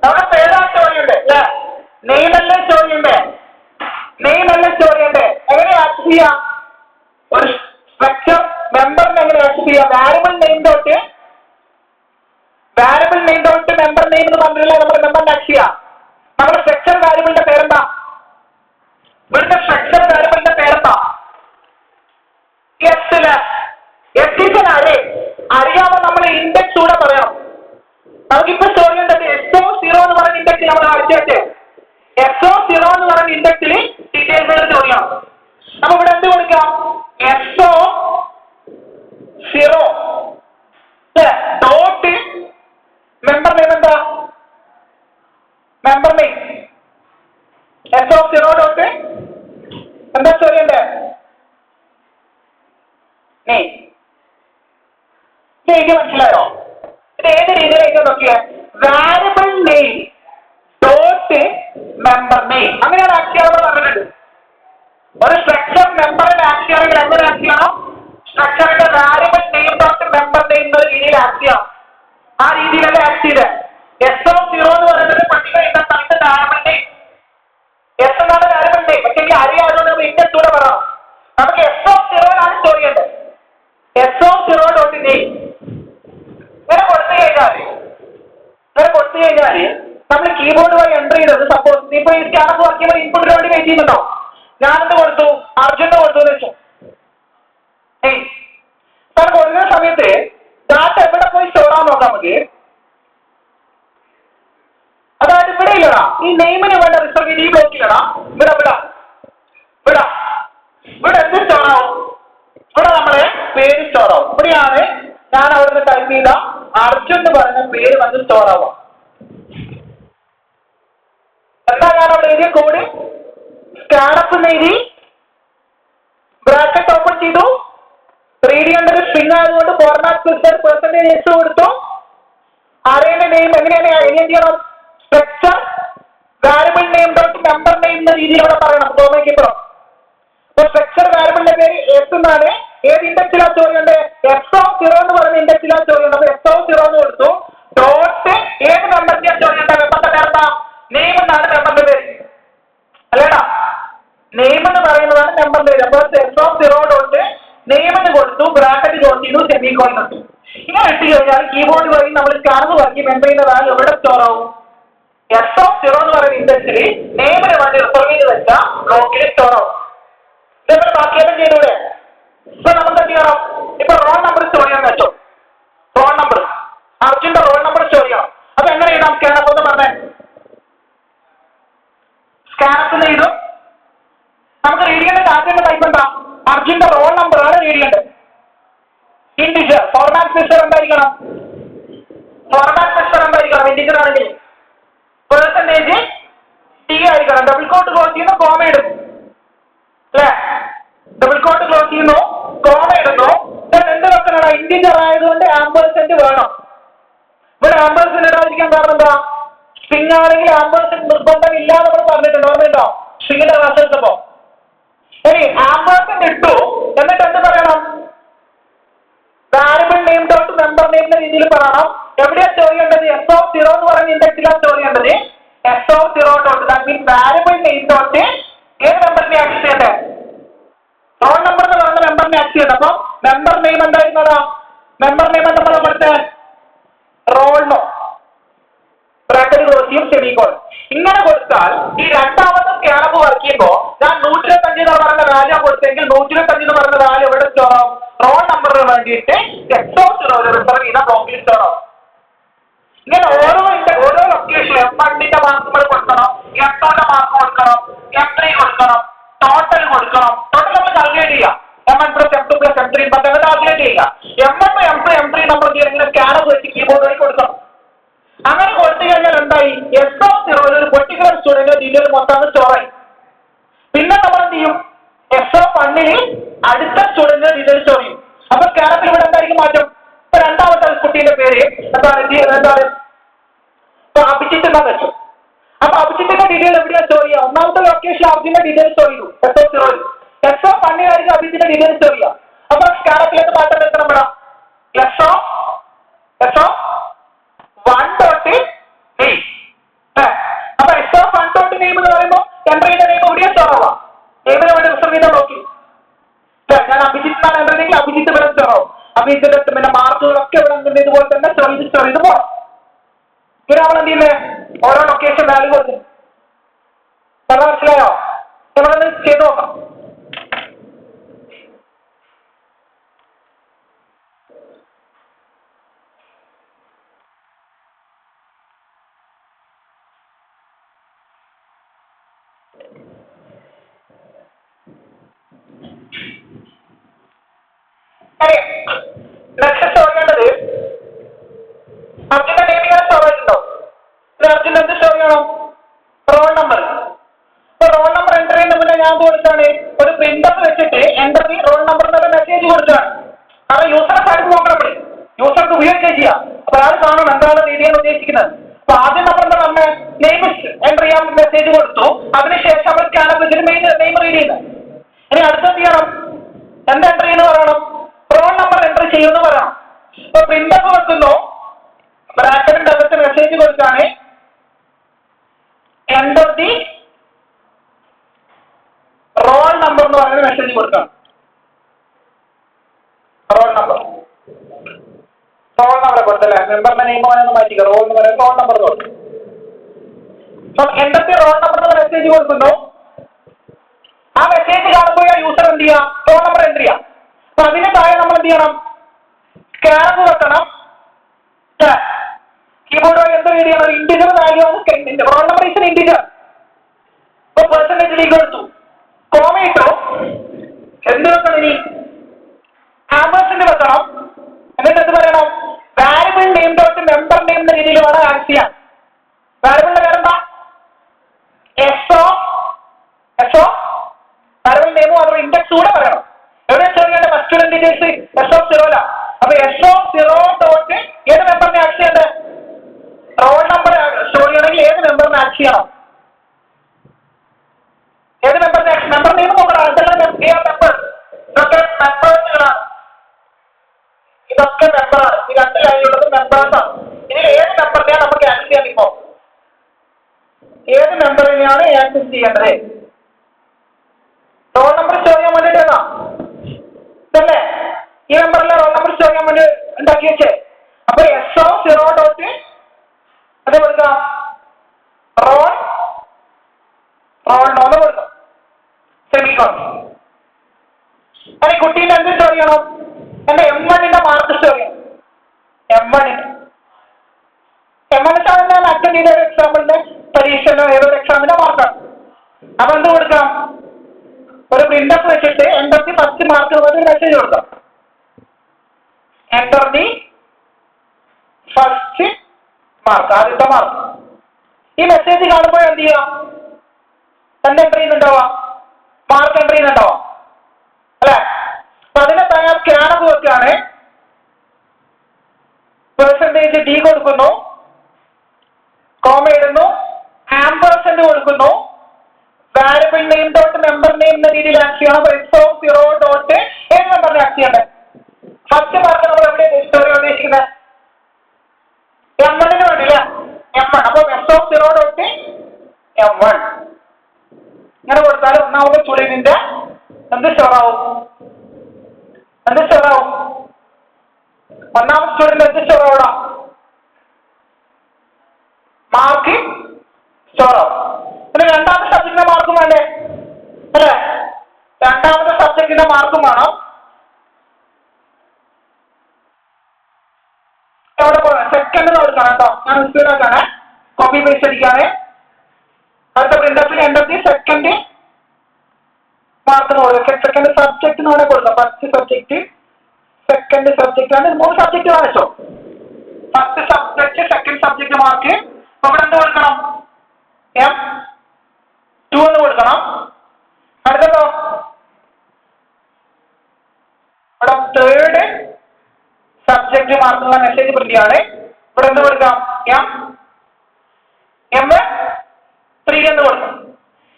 അവിടെ പേരാ സ്റ്റോറി ഉണ്ട് അല്ലെ? നെയിമല്ലേ സ്റ്റോറി ഉണ്ട്. എങ്ങനെ ആക്സസ് ചെയ്യാം? ഒരു സ്ട്രക്ചർ മെമ്പറിനെ എങ്ങനെ ആക്സസ് ചെയ്യാം? വാരിയബിൾ നെയിം തൊട്ട് മെമ്പർ നെയിം എന്ന് പറഞ്ഞില്ല നമ്മുടെ മെമ്പറിനെ ആക്സസ് ചെയ്യാം. നമ്മുടെ സ്ട്രക്ചർ വാരിയബിളിന്റെ പേരെന്താ? ഇവിടുത്തെ സ്ട്രക്ചർ വാരിയബിളിന്റെ പേരെന്താ? അറിയാമോ? നമ്മൾ ഇൻഡെക്സ് കൂടെ പറയണം. നമുക്കിപ്പോ സ്റ്റോർ ചെയ്യേണ്ടത് SO0 എന്ന് പറയുന്ന ഇൻഡെക്സിൽ നമ്മൾ വരച്ചു. SO0 എന്ന് പറയുന്ന ഇൻഡെക്സിൽ ഡീറ്റെയിൽസ് സ്റ്റോർ ചെയ്യണം. അപ്പൊ ഇവിടെ എന്ത് കൊടുക്കാം? SO0 ഡോട്ട് മെമ്പർ നെയിം എന്താ? മെമ്പർ നെയിം SO0 ഡോട്ട് എന്താ സ്റ്റോർ ചെയ്യണ്ടേ? നെയിം. ഇത് മനസ്സിലായോ? ഇത് ഏത് രീതിയിലേക്ക് നോക്കിയേ? Variable name dot member name. അങ്ങനെയാണ് ആക്ട് ചെയ്യാൻ പറഞ്ഞിട്ടുണ്ട്. ഒരു സ്ട്രക്ചർ മെമ്പറിൽ ആക്ട് ചെയ്യണമെങ്കിൽ എങ്ങനെ ആക്ട് ചെയ്യണം? സ്ട്രക്ചറിന്റെ variable name dot member name എന്ന രീതിയിൽ ആക്ട് ചെയ്യണം. ആ രീതിയിലല്ലേ ആക്ട് ചെയ്തത്. SO0 എന്ന് പറയുന്നത് പട്ടിക ഇന്നത്തെ വാരിയബിൾ നെയിം. എസ് എന്നാണ് വാരിയബിൾ നെയിം. പക്ഷേ ഈ അറിയാതുകൊണ്ട് നമ്മൾ ഇന്നത്തൂടെ പറയണം. നമുക്ക് SO0 ആണ് സ്റ്റോർ ചെയ്യേണ്ടത്. SO0 ഡോട്ട് നെയിം ഇങ്ങനെ കൊടുത്തു കഴിഞ്ഞാൽ നമ്മൾ കീബോർഡ് വഴി എൻ്റർ ചെയ്തത്. സപ്പോസ് ഇപ്പൊ ഈ സ്കാനർ വർക്ക് ചെയ്യുമ്പോൾ ഇൻപുട്ടിന് വേണ്ടി വെയിറ്റ് ചെയ്യുന്നുണ്ടോ? ഞാനെന്ത് കൊടുത്തു? അർജന്റ് കൊടുത്തു എന്ന് വെച്ചു. കൊടുക്കുന്ന സമയത്ത് നമുക്ക്. അതായത് ഇവിടെ ഇല്ലടാ ഈ നെയിമിന് വേണ്ട റിസർവ് ഈ ബ്ലോക്കില്ലടാ ഇവിടെ ഇവിടെ ഇവിടെ ഇവിടെ എന്ത് സ്റ്റോർ ആവും? ഇവിടെ നമ്മളെ പേര് സ്റ്റോർ ആവും. ഇവിടെയാണ് ഞാൻ അവിടുന്ന് ടൈപ്പ് ചെയ്ത അർജുൻ എന്ന് പറഞ്ഞ പേര് വന്ന് സ്റ്റോർ ആവാം. എന്താ ഞാൻ അവിടെ എഴുതിയ കോഡ്? സ്കാനപ്പ് എഴുതി ബ്രാക്കറ്റ് ഓപ്പൺ ചെയ്തു, റീഡ് ചെയ്യേണ്ട ഒരു സ്ട്രിംഗ് ആയതുകൊണ്ട് ഫോർമാറ്റ് പെർസെന്റേജ് കൊടുത്തു. അറേന്റെ നെയിം എങ്ങനെയാണ് എന്ത് ചെയ്യണം? Structure variable name dot number name എന്ന രീതിയിൽ ഇവിടെ പറയണം. തോന്നിക്കപ്പുറം അപ്പൊ സ്ട്രക്ചർ വാരിയബിളിന്റെ പേര് എസ് എന്നാണ്. ഏത് ഇൻഡെക്സിലാ സ്റ്റോർ ചെയ്യേണ്ടത്? F0 എന്ന് പറയുന്ന ഇൻഡെക്സിലാ സ്റ്റോർ ചെയ്യേണ്ടത്. അപ്പൊ F0 എന്ന് കൊടുത്തു. ഡോട്ട് ഏത് നമ്പറിനെയാണ് സ്റ്റോർ ചെയ്യേണ്ടത്? വെപ്പന്റെ പേരെന്താ? നെയിം എന്നാണ് നമ്പറിന്റെ പേര് അല്ലേടാ. നെയിം എന്ന് പറയുന്നതാണ് നമ്പറിന്റെ പേര്. അപ്പൊ F0 ഡോട്ട് നെയിം എന്ന് കൊടുത്തു, ബ്രാക്കറ്റ് ക്ലോസ് ചെയ്തു, സെമിക്കോളൻ ഇട്ടു. ഇങ്ങനെ ഇട്ട് കഴിഞ്ഞാൽ കീബോർഡ് വഴി നമ്മൾ സ്കാനർ വർക്ക് മെമ്പർ ചെയ്യുന്ന വാല്യൂ എവിടെ സ്റ്റോർ ആവും? F0 എന്ന് പറയുന്ന ഇൻഡെക്സിൽ നെയിമിന് വേണ്ടി റിസർവ് ചെയ്ത് വെച്ച ബ്ലോക്കിൽ സ്റ്റോർ ആവും. ഇതേപോലെ ബാക്കിയെല്ലാം ചെയ്തൂടെ? ഇപ്പൊ നമുക്ക് എന്ത് ചെയ്യണം? ഇപ്പൊ റോൾ നമ്പർ സ്റ്റോർ ചെയ്യാൻ വെച്ചോ. റോൾ നമ്പർ അർജുന്റെ റോൾ നമ്പർ സ്റ്റോർ ചെയ്യണം. അപ്പൊ എങ്ങനെ ചെയ്യണം? സ്കാനപ്പ് എന്ന് പറഞ്ഞേ സ്കാനപ്പ് ചെയ്തു. നമുക്ക് റീഡ് ചെയ്യേണ്ട ആദ്യത്തെ ടൈപ്പ് എന്താ? അർജുന്റെ റോൾ നമ്പർ ആണ് റീഡ് ചെയ്യേണ്ടത്. ഇൻഡിജർ ഫോർമാറ്റ് സ്പെഷ്യൽ എന്തായിരിക്കണം? ഫോർമാറ്റ് സ്പെഷ്യൽ എന്തായിരിക്കണം? ഇൻഡിജർ ആണെങ്കിൽ പെർസെന്റേജ് ടി ആയിരിക്കണം. ഡബിൾ കോട്ട് ക്ലോസ് ചെയ്യുന്നു, കോമ ഇടുന്നു അല്ലെ? ഡബിൾ കോട്ട് ക്ലോസ് ചെയ്യുന്നു, കോമ ഇടുന്നു. എന്ത് വെക്കണം? ഇൻഡിജർ ആയതുകൊണ്ട് ആംപേഴ്സെന്റ് വേണം. ഇവിടെ ആംപേഴ്സെന്റ് ഇടാതിരിക്കാൻ കാരണം എന്താ? സ്ട്രിംഗ് ആണെങ്കിൽ ആംപേഴ്സെന്റ് നിർബന്ധം ഇല്ല നമ്മൾ പറഞ്ഞിട്ടുണ്ട്. ഓർമ്മയുണ്ടോ? സ്ട്രിംഗിന്റെ ക്ലാസ് എടുത്തപ്പോ ഇനി ആംപേഴ്സെന്റ് ഇട്ടു. എന്നിട്ട് എന്ത് പറയണം? Variable name dot member name എന്ന രീതിയിൽ പറയണം. എവിടെയാ സ്റ്റോർ ചെയ്യേണ്ടത്? F0 എന്ന് പറയുന്ന ഇൻഡെക്സിലാണ് സ്റ്റോർ ചെയ്യേണ്ടത്. F0 dot that means variable name dot ഏത് നമ്പറിനെ ആക്സസ് ചെയ്യണ്ടേ? റോൾ നമ്പർ എന്ന് പറയുന്ന മെമ്പറിനെ ആക്സസ് ചെയ്യണം. അപ്പൊ മെമ്പർ നെയിം എന്തായിരുന്നല്ലോ? മെമ്പർ നെയിം എന്താ നമ്മൾ പഠിച്ചേ? റോൾനോ ബ്രാക്കറ്റ് ക്ലോസ് ചെയ്യും, സെമിക്കോളൻ. ഇങ്ങനെ കൊടുത്താൽ ഈ രണ്ടാമത്തെ സ്കാനപ്പ് വർക്ക് ചെയ്യുമ്പോൾ ഞാൻ 125 എന്ന് പറയുന്ന വാല്യൂ കൊടുത്തെങ്കിൽ 125 എന്ന് പറയുന്ന വാല്യൂ എവിടെ സ്റ്റോർ ആവും? റോൾ നമ്പറിന് വേണ്ടിയിട്ട് F0 റിസർവ് ചെയ്ത ബ്ലോക്കിൽ സ്റ്റോർ ആവും. ഇങ്ങനെ ഓരോ ലൊക്കേഷനും F1ന്റെ മാർക്ക് നമ്മൾ കൊടുക്കണം, F2ന്റെ മാർക്ക് കൊടുക്കണം, F3 കൊടുക്കണം, ടോട്ടൽ കൊടുക്കണം. ടോട്ടൽ നമ്മൾ കാൽക്കുലേറ്റ് ചെയ്യാം. M1 + M2 + M3 കാൽക്കുലേറ്റ് ചെയ്യാം. M1 M2 M3 നമ്മൾ ഇങ്ങനെ സ്കാനർ വെച്ച് കീബോർഡ് വഴി കൊടുക്കണം. അങ്ങനെ കൊടുത്തു കഴിഞ്ഞാൽ എന്തായി? F0 ഒരു പെർട്ടിക്കുലർ സ്റ്റുഡന്റ് ഡീറ്റെയിൽ മൊത്തം സ്റ്റോർ ആയി. പിന്നെ നമ്മൾ എന്ത് ചെയ്യും? F1ൽ അടുത്ത സ്റ്റുഡന്റ് ഡീറ്റെയിൽ സ്റ്റോർ ചെയ്യും. അപ്പൊ സ്കാനപ്പിൽ ഇവിടെ എന്തായിരിക്കും മാറ്റം? ഇപ്പൊ രണ്ടാമത്തെ കുട്ടീന്റെ പേര് എന്താണ്? ഇപ്പൊ അഭിജിത്ത് എന്നാ വെച്ചു. അപ്പൊ അഭിജിത്തിന്റെ ഡീറ്റെയിൽ എവിടെയാ സ്റ്റോർ ചെയ്യുക? ഒന്നാമത്തെ ലൊക്കേഷൻ അർജുന്റെ ഡീറ്റെയിൽ സ്റ്റോർ ചെയ്തു F0. F1ലായിരിക്കും അഭിജിത്തിന്റെ ഡീറ്റെയിൽ സ്റ്റോർ ചെയ്യുക. അപ്പൊ സ്കാനപ്പിലേക്ക് മാറ്റം വരുത്തണം. ഇവിടെ F1 ഡോട്ട് നെയിം. അപ്പൊ F1 ഡോട്ട് നെയിം എന്ന് പറയുമ്പോൾ എൻട്രി ചെയ്ത നെയിം എവിടെയാ സ്റ്റോർ ആവാം? നെയിമിന് വേണ്ടി റിസർവ് ചെയ്താൽ നോക്കി. ഞാൻ അഭിജിത്താണ് എൻട്രി ചെയ്തെങ്കിൽ അഭിജിത്ത് ഇവിടെ സ്റ്റോർ ആവും. അഭിജിത്തിന്റെ പിന്നെ മാർക്കുകളൊക്കെ ഇവിടെ ഇതുപോലെ തന്നെ സ്റ്റോർ ചെയ്ത് പോകണം. പിന്നെ നമ്മൾ എന്ത് ചെയ്യുന്നത്? ഓരോ ലൊക്കേഷൻ വാല്യൂ കൊടുക്കും. മനസ്സിലായോ? നമ്മളൊന്ന് ചെയ്ത് നോക്കാം. നെക്സ്റ്റ് സ്റ്റോർ ചെയ്യേണ്ടത് അർജുന്റെ നെയിം ഇങ്ങനെ സ്റ്റോർ ആയിട്ടുണ്ടോ? അർജുൻ എന്ത് സ്റ്റോർ ചെയ്യണം? Roll number. ഇപ്പൊ റോൾ നമ്പർ എൻ്റർ ചെയ്യുന്ന മുന്നേ ഞാൻ കൊടുത്താണ് ഒരു പ്രിന്റർ വെച്ചിട്ട് എൻ്റർ ചെയ്ത് റോൾ നമ്പർ എന്നുള്ള മെസ്സേജ് കൊടുത്താണ്. കാരണം യൂസറെ സൈഡ് നോക്കണം, യൂസർക്ക് ഉപയോഗിക്കുകയും ചെയ്യാം. അപ്പൊ ആര് കാണണം എന്താണ് റീഡ് ചെയ്യാൻ ഉദ്ദേശിക്കുന്നത്. അപ്പൊ ആദ്യം നമ്മൾ എന്താ പറഞ്ഞ നെയിം എൻ്റർ ചെയ്യാൻ മെസ്സേജ് കൊടുത്തു. അതിനുശേഷം നമ്മൾ സ്കാനർ വെച്ചിട്ട് നെയിം റീഡ് ചെയ്യുന്നത്. ഇനി അടുത്തെന്ത് ചെയ്യണം? എന്താ എൻ്റർ ചെയ്യുന്നു പറയണം? റോൾ നമ്പർ എൻ്റർ ചെയ്യുമെന്ന് പറയണം. ഇപ്പൊ പ്രിന്റർ വെക്കുന്നു, ബ്രാക്കറ്റിന്റെ അകത്ത് മെസ്സേജ് കൊടുക്കാണ് എൻ്റർ ദി റോൾ നമ്പർ എന്ന് പറയുന്ന മെസ്സേജ് കൊടുക്കണം. റോൾ നമ്പർ കൊടുത്തല്ലേ? മെമ്പറിന്റെ നെയിം ഒന്ന് മാറ്റിക്കുക. റോൾ എന്ന് പറയുന്നത് റോൾ നമ്പർ കൊടുക്കും. എൻ്റർ ദി റോൾ നമ്പർ എന്ന മെസ്സേജ് കൊടുക്കുന്നു. ആ മെസ്സേജ് കാണുമ്പോൾ യൂസർ എന്ത് ചെയ്യാം? റോൾ നമ്പർ എൻ്റർ ചെയ്യാം. അപ്പൊ അതിന് താഴെ നമ്മൾ എന്ത് ചെയ്യണം? സ്കാനർ വെക്കണം. റീഡ് ചെയ്യണം. ഒരു ഇന്റിജർ വാല്യൂ ആണ് റോൾ നമ്പർ ഈസ് ഇന്റിജർ. ഇപ്പൊ പെർസെന്റേജിലേക്ക് എടുത്തു, കോമ ഇട്ടു, എന്ത് വെക്കണം ഇനി? ആംബേഴ്സിന്റെ വെക്കണം. എന്നിട്ട് എന്ത് പറയണം? Variable name dot member name എന്ന രീതിയിൽ വേണം ആക്ട് ചെയ്യാൻ. വാരിയബിളിന്റെ പേരെന്താ? എസ് ഓഫ് വാരിയബിൾ നെയിമും അതോ ഇൻഡെക്സ് കൂടെ പറയണം. എവിടെ സ്റ്റോർ ചെയ്യേണ്ട? ഫസ്റ്റ് ഡീറ്റെയിൽസ് എസ് ഓഫ് 0 അപ്പൊ എസ് ഓഫ് 0 ഡോട്ട് ഏത് മെമ്പറിനെ ആക്ട് ചെയ്യേണ്ടത്? റോൾ നമ്പർ സ്റ്റോർ ചെയ്യണമെങ്കിൽ ഏത് മെമ്പറിനെ ആക്ട് ചെയ്യണം? ഏത് മെമ്പറിനെ? മെമ്പർ നെയിം നോക്കണം. ഇതെല്ലാം മെമ്പർ, ഇതൊക്കെ മെമ്പേഴ്സുകളാണ്, ഇതൊക്കെ മെമ്പറാണ്. ഈ രണ്ട് ലൈനിലുള്ളത് മെമ്പേഴ്സാണ്. ഇതിൽ ഏത് മെമ്പറിനെയാണ് നമുക്ക് ആക്സസ് ചെയ്യാൻ? ഇപ്പോ ഏത് മെമ്പറിനെയാണ് ആക്സസ് ചെയ്യേണ്ടത്? റോൾ നമ്പർ സ്റ്റോർ ചെയ്യാൻ വേണ്ടിയിട്ടാ ഇതല്ലേ? ഈ മെമ്പറിലെ റോൾ നമ്പർ സ്റ്റോർ ചെയ്യാൻ വേണ്ടി ഉണ്ടാക്കി വെച്ചേ. അപ്പൊ എസ് ഓഫ് 0 ഡോട്ട് അത് കൊടുക്കാം, റോൾ നോന്ന് കൊടുക്കാം, സെമിക്കോൺ. അല്ലെ കുട്ടീന്റെ എന്ത് സ്റ്റോർ ചെയ്യണം? എന്റെ M1ന്റെ മാർക്ക് സ്റ്റോർ ചെയ്യണം. M1 ഞാൻ അറ്റൻഡ് ചെയ്ത ഒരു എക്സാമ്പിളിന്റെ പരീക്ഷയിലോ ഏതൊരു എക്സാമിന്റെ മാർക്കാണ്. അപ്പൊ എന്ത് കൊടുക്കാം? ഒരു പ്രിന്റപ്പ് വെച്ചിട്ട് എൻ്റർ ദി ഫസ്റ്റ് മാർക്ക് ഒരു മെസ്സേജ് കൊടുക്കാം. എൻ്റർ ദി ഫസ്റ്റ് മാർക്ക്, ആദ്യത്തെ മാർക്ക്. ഈ മെസ്സേജ് കാണുമ്പോൾ എന്ത് ചെയ്യാം? എന്ത് എൻ്റർ ചെയ്യുന്നുണ്ടാവാം? മാർക്ക് എൻ്റർ ചെയ്യുന്നുണ്ടാവാം അല്ലെ? അപ്പൊ അതിനെ ഞാൻ സ്കാനർ വെക്കുകയാണ്. പെർസെന്റേജ് D കൊടുക്കുന്നു, കോമ ഇടുന്നു, ആംപേഴ്സെന്റ് കൊടുക്കുന്നു, variable name dot member name എന്ന രീതിയിൽ ആക്ട് ചെയ്യണം. എസ് ഓഫ് 0 ഡോട്ട് ഏത് മെമ്പറിനെ ആക്ട് ചെയ്യണ്ടേ? ഫസ്റ്റ് മാർക്ക് നമ്മൾ എവിടെ സ്റ്റോർ ചെയ്യാൻ ഉദ്ദേശിക്കുന്നത്? M1 വേണ്ടില്ല, M1. അപ്പൊ എസ് ഓഫ് 0 ഡോട്ട് M1 ഇങ്ങനെ കൊടുത്താൽ ഒന്നാമത്തെ സ്റ്റുഡന്റിന്റെ എന്ത് സ്റ്റോർ ആവും? ഒന്നാമത്തെ സ്റ്റുഡന്റ് എന്ത് സ്റ്റോർ ആവണം? മാർക്ക് സ്റ്റോർ ആവും. പിന്നെ രണ്ടാമത്തെ സബ്ജക്റ്റിന്റെ മാർക്കും വേണ്ടേ അല്ലേ? രണ്ടാമത്തെ സബ്ജക്റ്റിന്റെ മാർക്കും വേണം. എവിടെ പോകണം? സെക്കൻഡ് കൊടുക്കണം കേട്ടോ. ഞാൻ സ്പീഡാക്കാണ്, കോപ്പി പേസ്റ്റ് അടിക്കാണ്. അടുത്ത പ്രിന്റപ്പിൽ എൻ്റർ ദി സെക്കൻഡ് മാർക്ക് കൊടുക്കുക. സെക്കൻഡ് സബ്ജക്റ്റിന് വേണേൽ കൊടുക്കാം. ഫസ്റ്റ് സബ്ജക്റ്റ്, സെക്കൻഡ് സബ്ജക്റ്റ് ആണ്. 3 സബ്ജക്റ്റ് വായിച്ചോ. First subject, second subject mark. അപ്പൊ ഇവിടെ എന്ത് കൊടുക്കണം? M2 എന്ന് കൊടുക്കണം. അടുത്തതോ ഇവിടെ തേർഡ് സബ്ജക്റ്റ് മാർക്കുള്ള മെസ്സേജ് പ്രിന്റ് ആണ്. ഇവിടെ എന്ത് കൊടുക്കാം? M3 എന്ന് കൊടുക്കാം.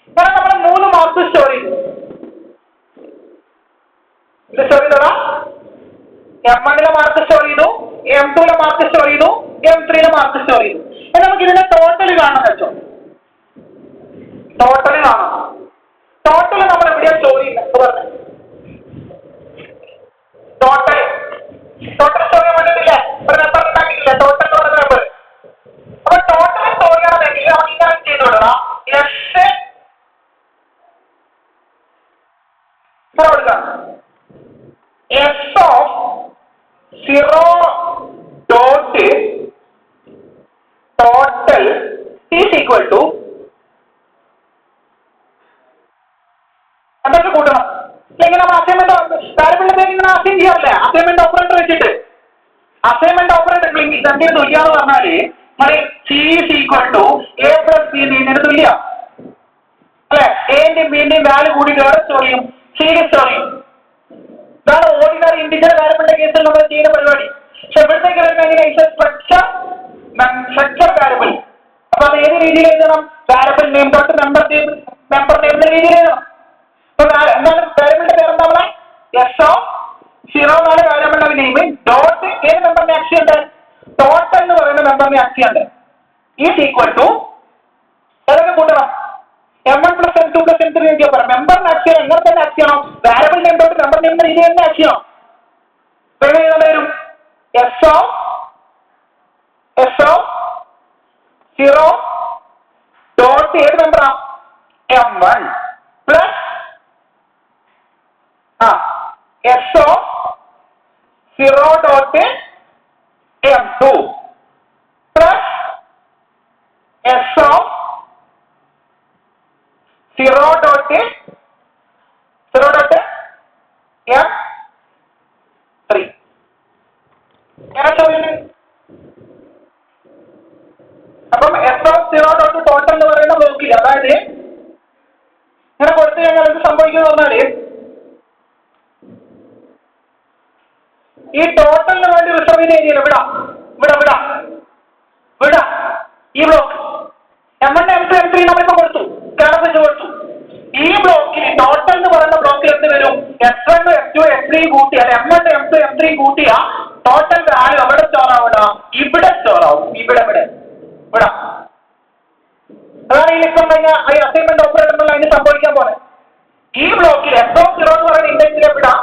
ഇവിടെ നമ്മൾ 3 മാർക്ക് സ്റ്റോർ ചെയ്തു. ഇത് സ്റ്റോർ ചെയ്തോടാ. M1 മാർക്ക് സ്റ്റോർ ചെയ്തു, M2 മാർക്ക് സ്റ്റോർ ചെയ്തു, M3 മാർക്ക് സ്റ്റോർ ചെയ്തു. നമുക്ക് ഇതിന്റെ ടോട്ടൽ കാണാൻ വെച്ചോ. ടോട്ടൽ കാണാം. ടോട്ടൽ നമ്മൾ എവിടെയാ സ്റ്റോർ ചെയ്യുന്നത്? ടോട്ടൽ സ്റ്റോർ ചെയ്യാൻ വേണ്ടിയിട്ടില്ലേ? ഒരു നമ്പർ ഉണ്ടാക്കിയില്ല, ടോട്ടൽ നമ്പർ. അപ്പൊ ടോട്ടൽ സ്റ്റോർ ചെയ്യണമെങ്കിൽ നമുക്ക് ഇങ്ങനെ ചെയ്ത് വിടണം. S of 0 dot total is equal to എന്തൊക്കെ കൂട്ടണം? ഇല്ലെങ്കിൽ നമ്മൾ അസൈൻമെന്റ് വാരിയബിളിന്റെ പേര് ഇങ്ങനെ അസൈൻ ചെയ്യാറില്ലേ? അസൈൻമെന്റ് ഓപ്പറേറ്റർ വെച്ചിട്ട് അസൈൻമെന്റ് ഓപ്പറേറ്റർ ഇതെന്തിന് തുല്യാന്ന് പറഞ്ഞാല് C is equal to A plus B എന്നതിന് തുല്യ അല്ലെ? എന്റെയും ബിന്റെയും വാല്യൂ കൂടിയിട്ട് എവിടെ സ്റ്റോർ ചെയ്യും? സിയിൽ സ്റ്റോർ ചെയ്യും. ഇതാണ് ഓർഡിനറി ഇന്റിജർ വാരിയബിളിന്റെ കേസിൽ നമ്മൾ ചെയ്യുന്ന പരിപാടി. പക്ഷെ ഇവിടത്തേക്ക് വരുന്ന സ്ട്രക്ചർ വാരിയബിൾ. അപ്പൊ അത് ഏത് രീതിയിൽ എഴുതണം? Variable name dot member name എന്ന രീതിയിൽ എഴുതണം. എന്താണ് വാരിയബിളിന്റെ പേരെന്താ? നമ്മളെ എസ് ഓഫ് 0 എന്നാണ് വാരിയബിളിന്റെ നെയിം. ഡോട്ട് ഏത് മെമ്പറിനെ ആക്ട് ചെയ്യണ്ടേ? ടോട്ടൽ എന്ന് പറയുന്ന മെമ്പറിനെ ആക്ട് ചെയ്യണ്ടേ? ഈസ് ഈക്വൽ ടു ഏതൊക്കെ കൂട്ടണം? M1 plus M2 plus M3 എന്ന് പറയാം. മെമ്പറിനെ ആക്ട് ചെയ്യണം. എങ്ങനെ തന്നെ ആക്ട് ചെയ്യണം? Variable name dot member name എന്ന രീതിയിൽ തന്നെ ആക്ട് ചെയ്യണം. എങ്ങനെ എഴുതേണ്ടി വരും? എസ് ഓഫ് 0 ഡോട്ട് ഏത് മെമ്പറാ? M1 plus S of 0 dot M2 plus ഞാൻ ചോദിക്കുന്നത്. അപ്പം S0 ടോട്ടൽ എന്ന് പറയുന്ന ബ്ലോക്കിൽ, അതായത് ഇങ്ങനെ കൊടുത്തു കഴിഞ്ഞാൽ എന്ത് സംഭവിക്കുന്നു പറഞ്ഞാല്, ഈ ടോട്ടലിന് വേണ്ടി റിസർവ് ഏരിയയിൽ ഇവിടെ ഈ ബ്ലോക്ക് M1 M2 M3 നമ്മളിപ്പോ കൊടുത്തു, സ്കാനർ വെച്ച് കൊടുത്തു. ഈ ബ്ലോക്കിൽ ടോട്ടൽ എന്ന് പറയുന്ന ബ്ലോക്കിൽ എന്ത് വരും? S1 S2 S3 കൂട്ടിയ, M1 M2 M3 കൂട്ടിയ ടോട്ടൽ വാല്യൂ അവിടെ സ്റ്റോർ ആവണ, ഇവിടെ സ്റ്റോർ ആവും. ഇവിടെ അതാണ് ഈ ലിസ്റ്റ് കഴിഞ്ഞ ഈ അസൈൻമെന്റ് ഓപ്പറേറ്ററിൽ അതിന് സംഭവിക്കാൻ പോലെ. ഈ ബ്ലോക്കിൽ S0 എന്ന് പറയുന്ന ഇൻഡെക്സിൽ എവിടെ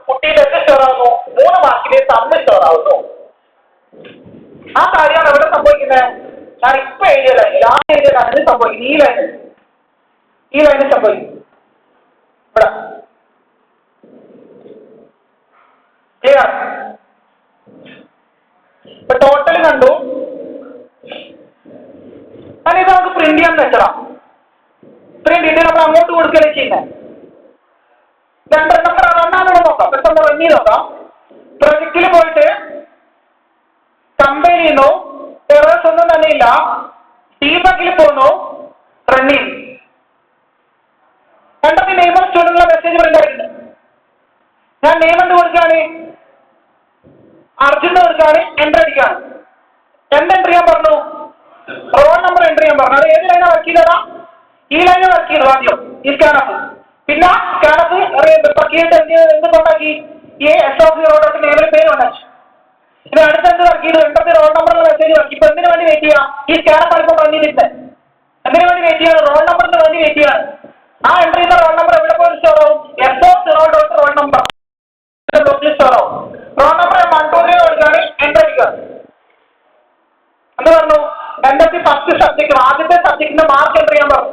കുട്ടിയിൽ എന്ത് സ്റ്റോർ ആവുന്നു? 3 മാർക്കിന്റെ സമ്മ് സ്റ്റോർ ആവുന്നു. ആ കാര്യമാണ് എവിടെ സംഭവിക്കുന്നത്? ഞാൻ ഇപ്പൊ എഴുതിയ ലൈനിൽ, ആ എഴുതിയ ലൈനിൽ സംഭവിക്കുന്നത്. ഈ ലൈനിൽ സംഭവിക്കും. ഇവിടെ ക്ലിയർ? ഇപ്പൊ ടോട്ടൽ കണ്ടു. ഇത് നമുക്ക് പ്രിന്റ് ചെയ്യാൻ വെച്ചടാം. പ്രിന്റ് ചെയ്ത് നമ്മൾ അങ്ങോട്ട് കൊടുക്കുകയല്ലേ ചെയ്യുന്നത്. രണ്ടാമത് നോക്കാം, പെട്ടെന്ന് റൺ ചെയ്ത് നോക്കാം. പ്രൊജക്റ്റിൽ പോയിട്ട് കമ്പയർ ചെയ്യുന്നു, എറേഴ്സ് ഒന്നും തന്നെ ഇല്ല. ഡീബഗിൽ പോകുന്നു, റൺ ചെയ്യുന്നു. രണ്ടൊക്കെ നെയിം ഓഫ് സ്റ്റുഡന്റിനുള്ള മെസ്സേജ് പ്രിന്റ് ആയിട്ടുണ്ട്. ഞാൻ നെയിം എന്ത് കൊടുക്കുകയാണ്? അർജുൻ കൊടുക്കുകയാണ്, എൻ്റർ അടിക്കുകയാണ്. എൻ്റർ ചെയ്യാൻ പറഞ്ഞു, റോൾ നമ്പർ എൻ്റർ ചെയ്യാൻ പറഞ്ഞു. അത് ഏത് ലൈനാണ് വർക്ക് ചെയ്തതാ? ഈ ലൈനിൽ വർക്ക് ചെയ്തു ആദ്യം, ഈ സ്കാനഫ്. പിന്നെ സ്കാനഫ് എന്തുണ്ടാക്കി? S0 നെയിമിൽ പേര് ഉണ്ടാക്കി. ഇത് അടുത്തെന്ത് വർക്ക് ചെയ്തു? എൻ്റർ റോൾ നമ്പറിനുള്ള മെസ്സേജ് വർക്ക്. ഇപ്പൊ എന്തിനു വേണ്ടി വെയിറ്റ് ചെയ്യാം? ഈ സ്കാനഫ് ഇപ്പൊ പറഞ്ഞിട്ടുണ്ട്. എന്തിനു വേണ്ടി വെയിറ്റ് ചെയ്യാണ്? റോൾ നമ്പറിന് വേണ്ടി വെയിറ്റ് ചെയ്യാണ്. ആ എൻ്റർ ചെയ്യുന്ന റോൾ നമ്പർ എവിടെ പോയി സ്റ്റോർ ആവും? S0 റോൾ നമ്പർ ബ്ലോക്കിൽ സ്റ്റോർ ആവും. റോൾ നമ്പർ 1 2 3 കൊടുക്കുകയാണ്, എൻ്റർ അടിക്കുകയാണ്. എന്ത് പറഞ്ഞു? എന്റെ ഫസ്റ്റ് സബ്ജക്ട്, ആദ്യത്തെ സബ്ജക്റ്റിന്റെ മാർക്ക് എൻ്റർ ചെയ്യാൻ പറഞ്ഞു.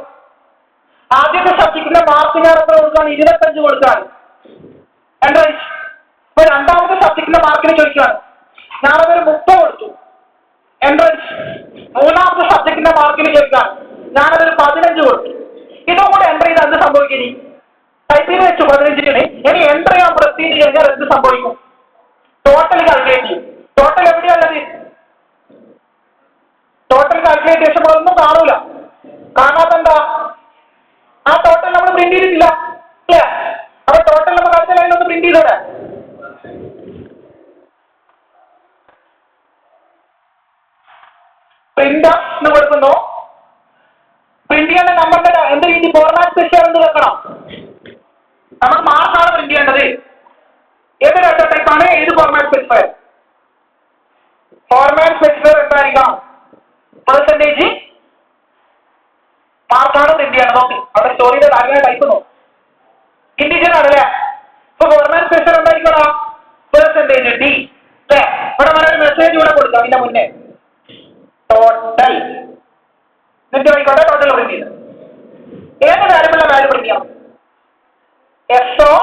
ആദ്യത്തെ സബ്ജക്റ്റിന്റെ മാർക്ക് ഞാൻ എത്ര കൊടുക്കുകയാണ്? 25 കൊടുക്കുകയാണ്, എൻ്റർ അടിച്ചു. ഇപ്പൊ രണ്ടാമത്തെ സബ്ജക്റ്റിന്റെ മാർക്കിന് ചോദിക്കുകയാണ്, ഞാനതൊരു 30 കൊടുത്തു, എൻ്റർ അടിച്ചു. മൂന്നാമത്തെ സബ്ജക്റ്റിന്റെ മാർക്കിന് ചോദിക്കുകയാണ്, ഞാനതൊരു 15 കൊടുത്തു. ഇതും കൂടെ എൻ്റർ ചെയ്താൽ എന്ത് സംഭവിക്കും? ടൈപ്പ് ചെയ്ത് വെച്ചു 15. ഇനി എൻ്റർ ചെയ്യാൻ പ്രസ് ചെയ്ത് കഴിഞ്ഞാൽ എന്ത് സംഭവിക്കും? ടോട്ടൽ കാൽക്കുലേറ്റ് ചെയ്യും. ടോട്ടൽ എവിടെയുള്ളത്? ടോട്ടൽ കാൽക്കുലേറ്റ് ചെയ്യുമ്പോൾ ഒന്നും കാണൂല. കാണാത്ത എന്താ? ആ ടോട്ടൽ നമ്മൾ പ്രിന്റ് ചെയ്തിട്ടില്ല അല്ലേ? അപ്പൊ ടോട്ടൽ നമുക്ക് അടുത്ത ലൈനിലൊന്ന് പ്രിന്റ് ചെയ്തോടെ. പ്രിന്റ് എന്ന് കൊടുക്കുന്നു. പ്രിന്റ് ചെയ്യേണ്ട നമ്പറിന്റെ എന്ത് രീതി? ഫോർമാറ്റ് സ്പെഷ്യൽ എന്ന് വെക്കണം. നമ്മൾ മാർക്കാണ് പ്രിന്റ് ചെയ്യേണ്ടത്. ഏത് ഡാറ്റ ടൈപ്പാണ്? ഏത് ഫോർമാറ്റ് സ്പെസിഫയർ? ഫോർമാറ്റ് സ്പെസിഫയർ എന്തായിരിക്കണം? പെർസെന്റേജ് മാർക്കാണ് പ്രിന്റ് ചെയ്യണം. നോക്ക്, അവിടെ സ്റ്റോറിയുടെ കാര്യമായ ടൈപ്പ് നോക്കും. ഇൻഡിജർ ആണല്ലേ? ഇപ്പൊ ഫോർമാറ്റ് സ്പെസിഫയർ എന്തായിരിക്കണം? പെർസെന്റേജ് D അല്ലേ? ഇവിടെ ഒരു മെസ്സേജ് കൂടെ കൊടുക്കാം അതിന്റെ മുന്നേ. ടോട്ടൽ ആയിക്കോട്ടെ, ടോട്ടൽ പ്രിന്റ് ചെയ്ത് ഏത് വാല്യൂബിളുടെ വാല്യൂ പ്രിന്റ് ചെയ്യണം? S0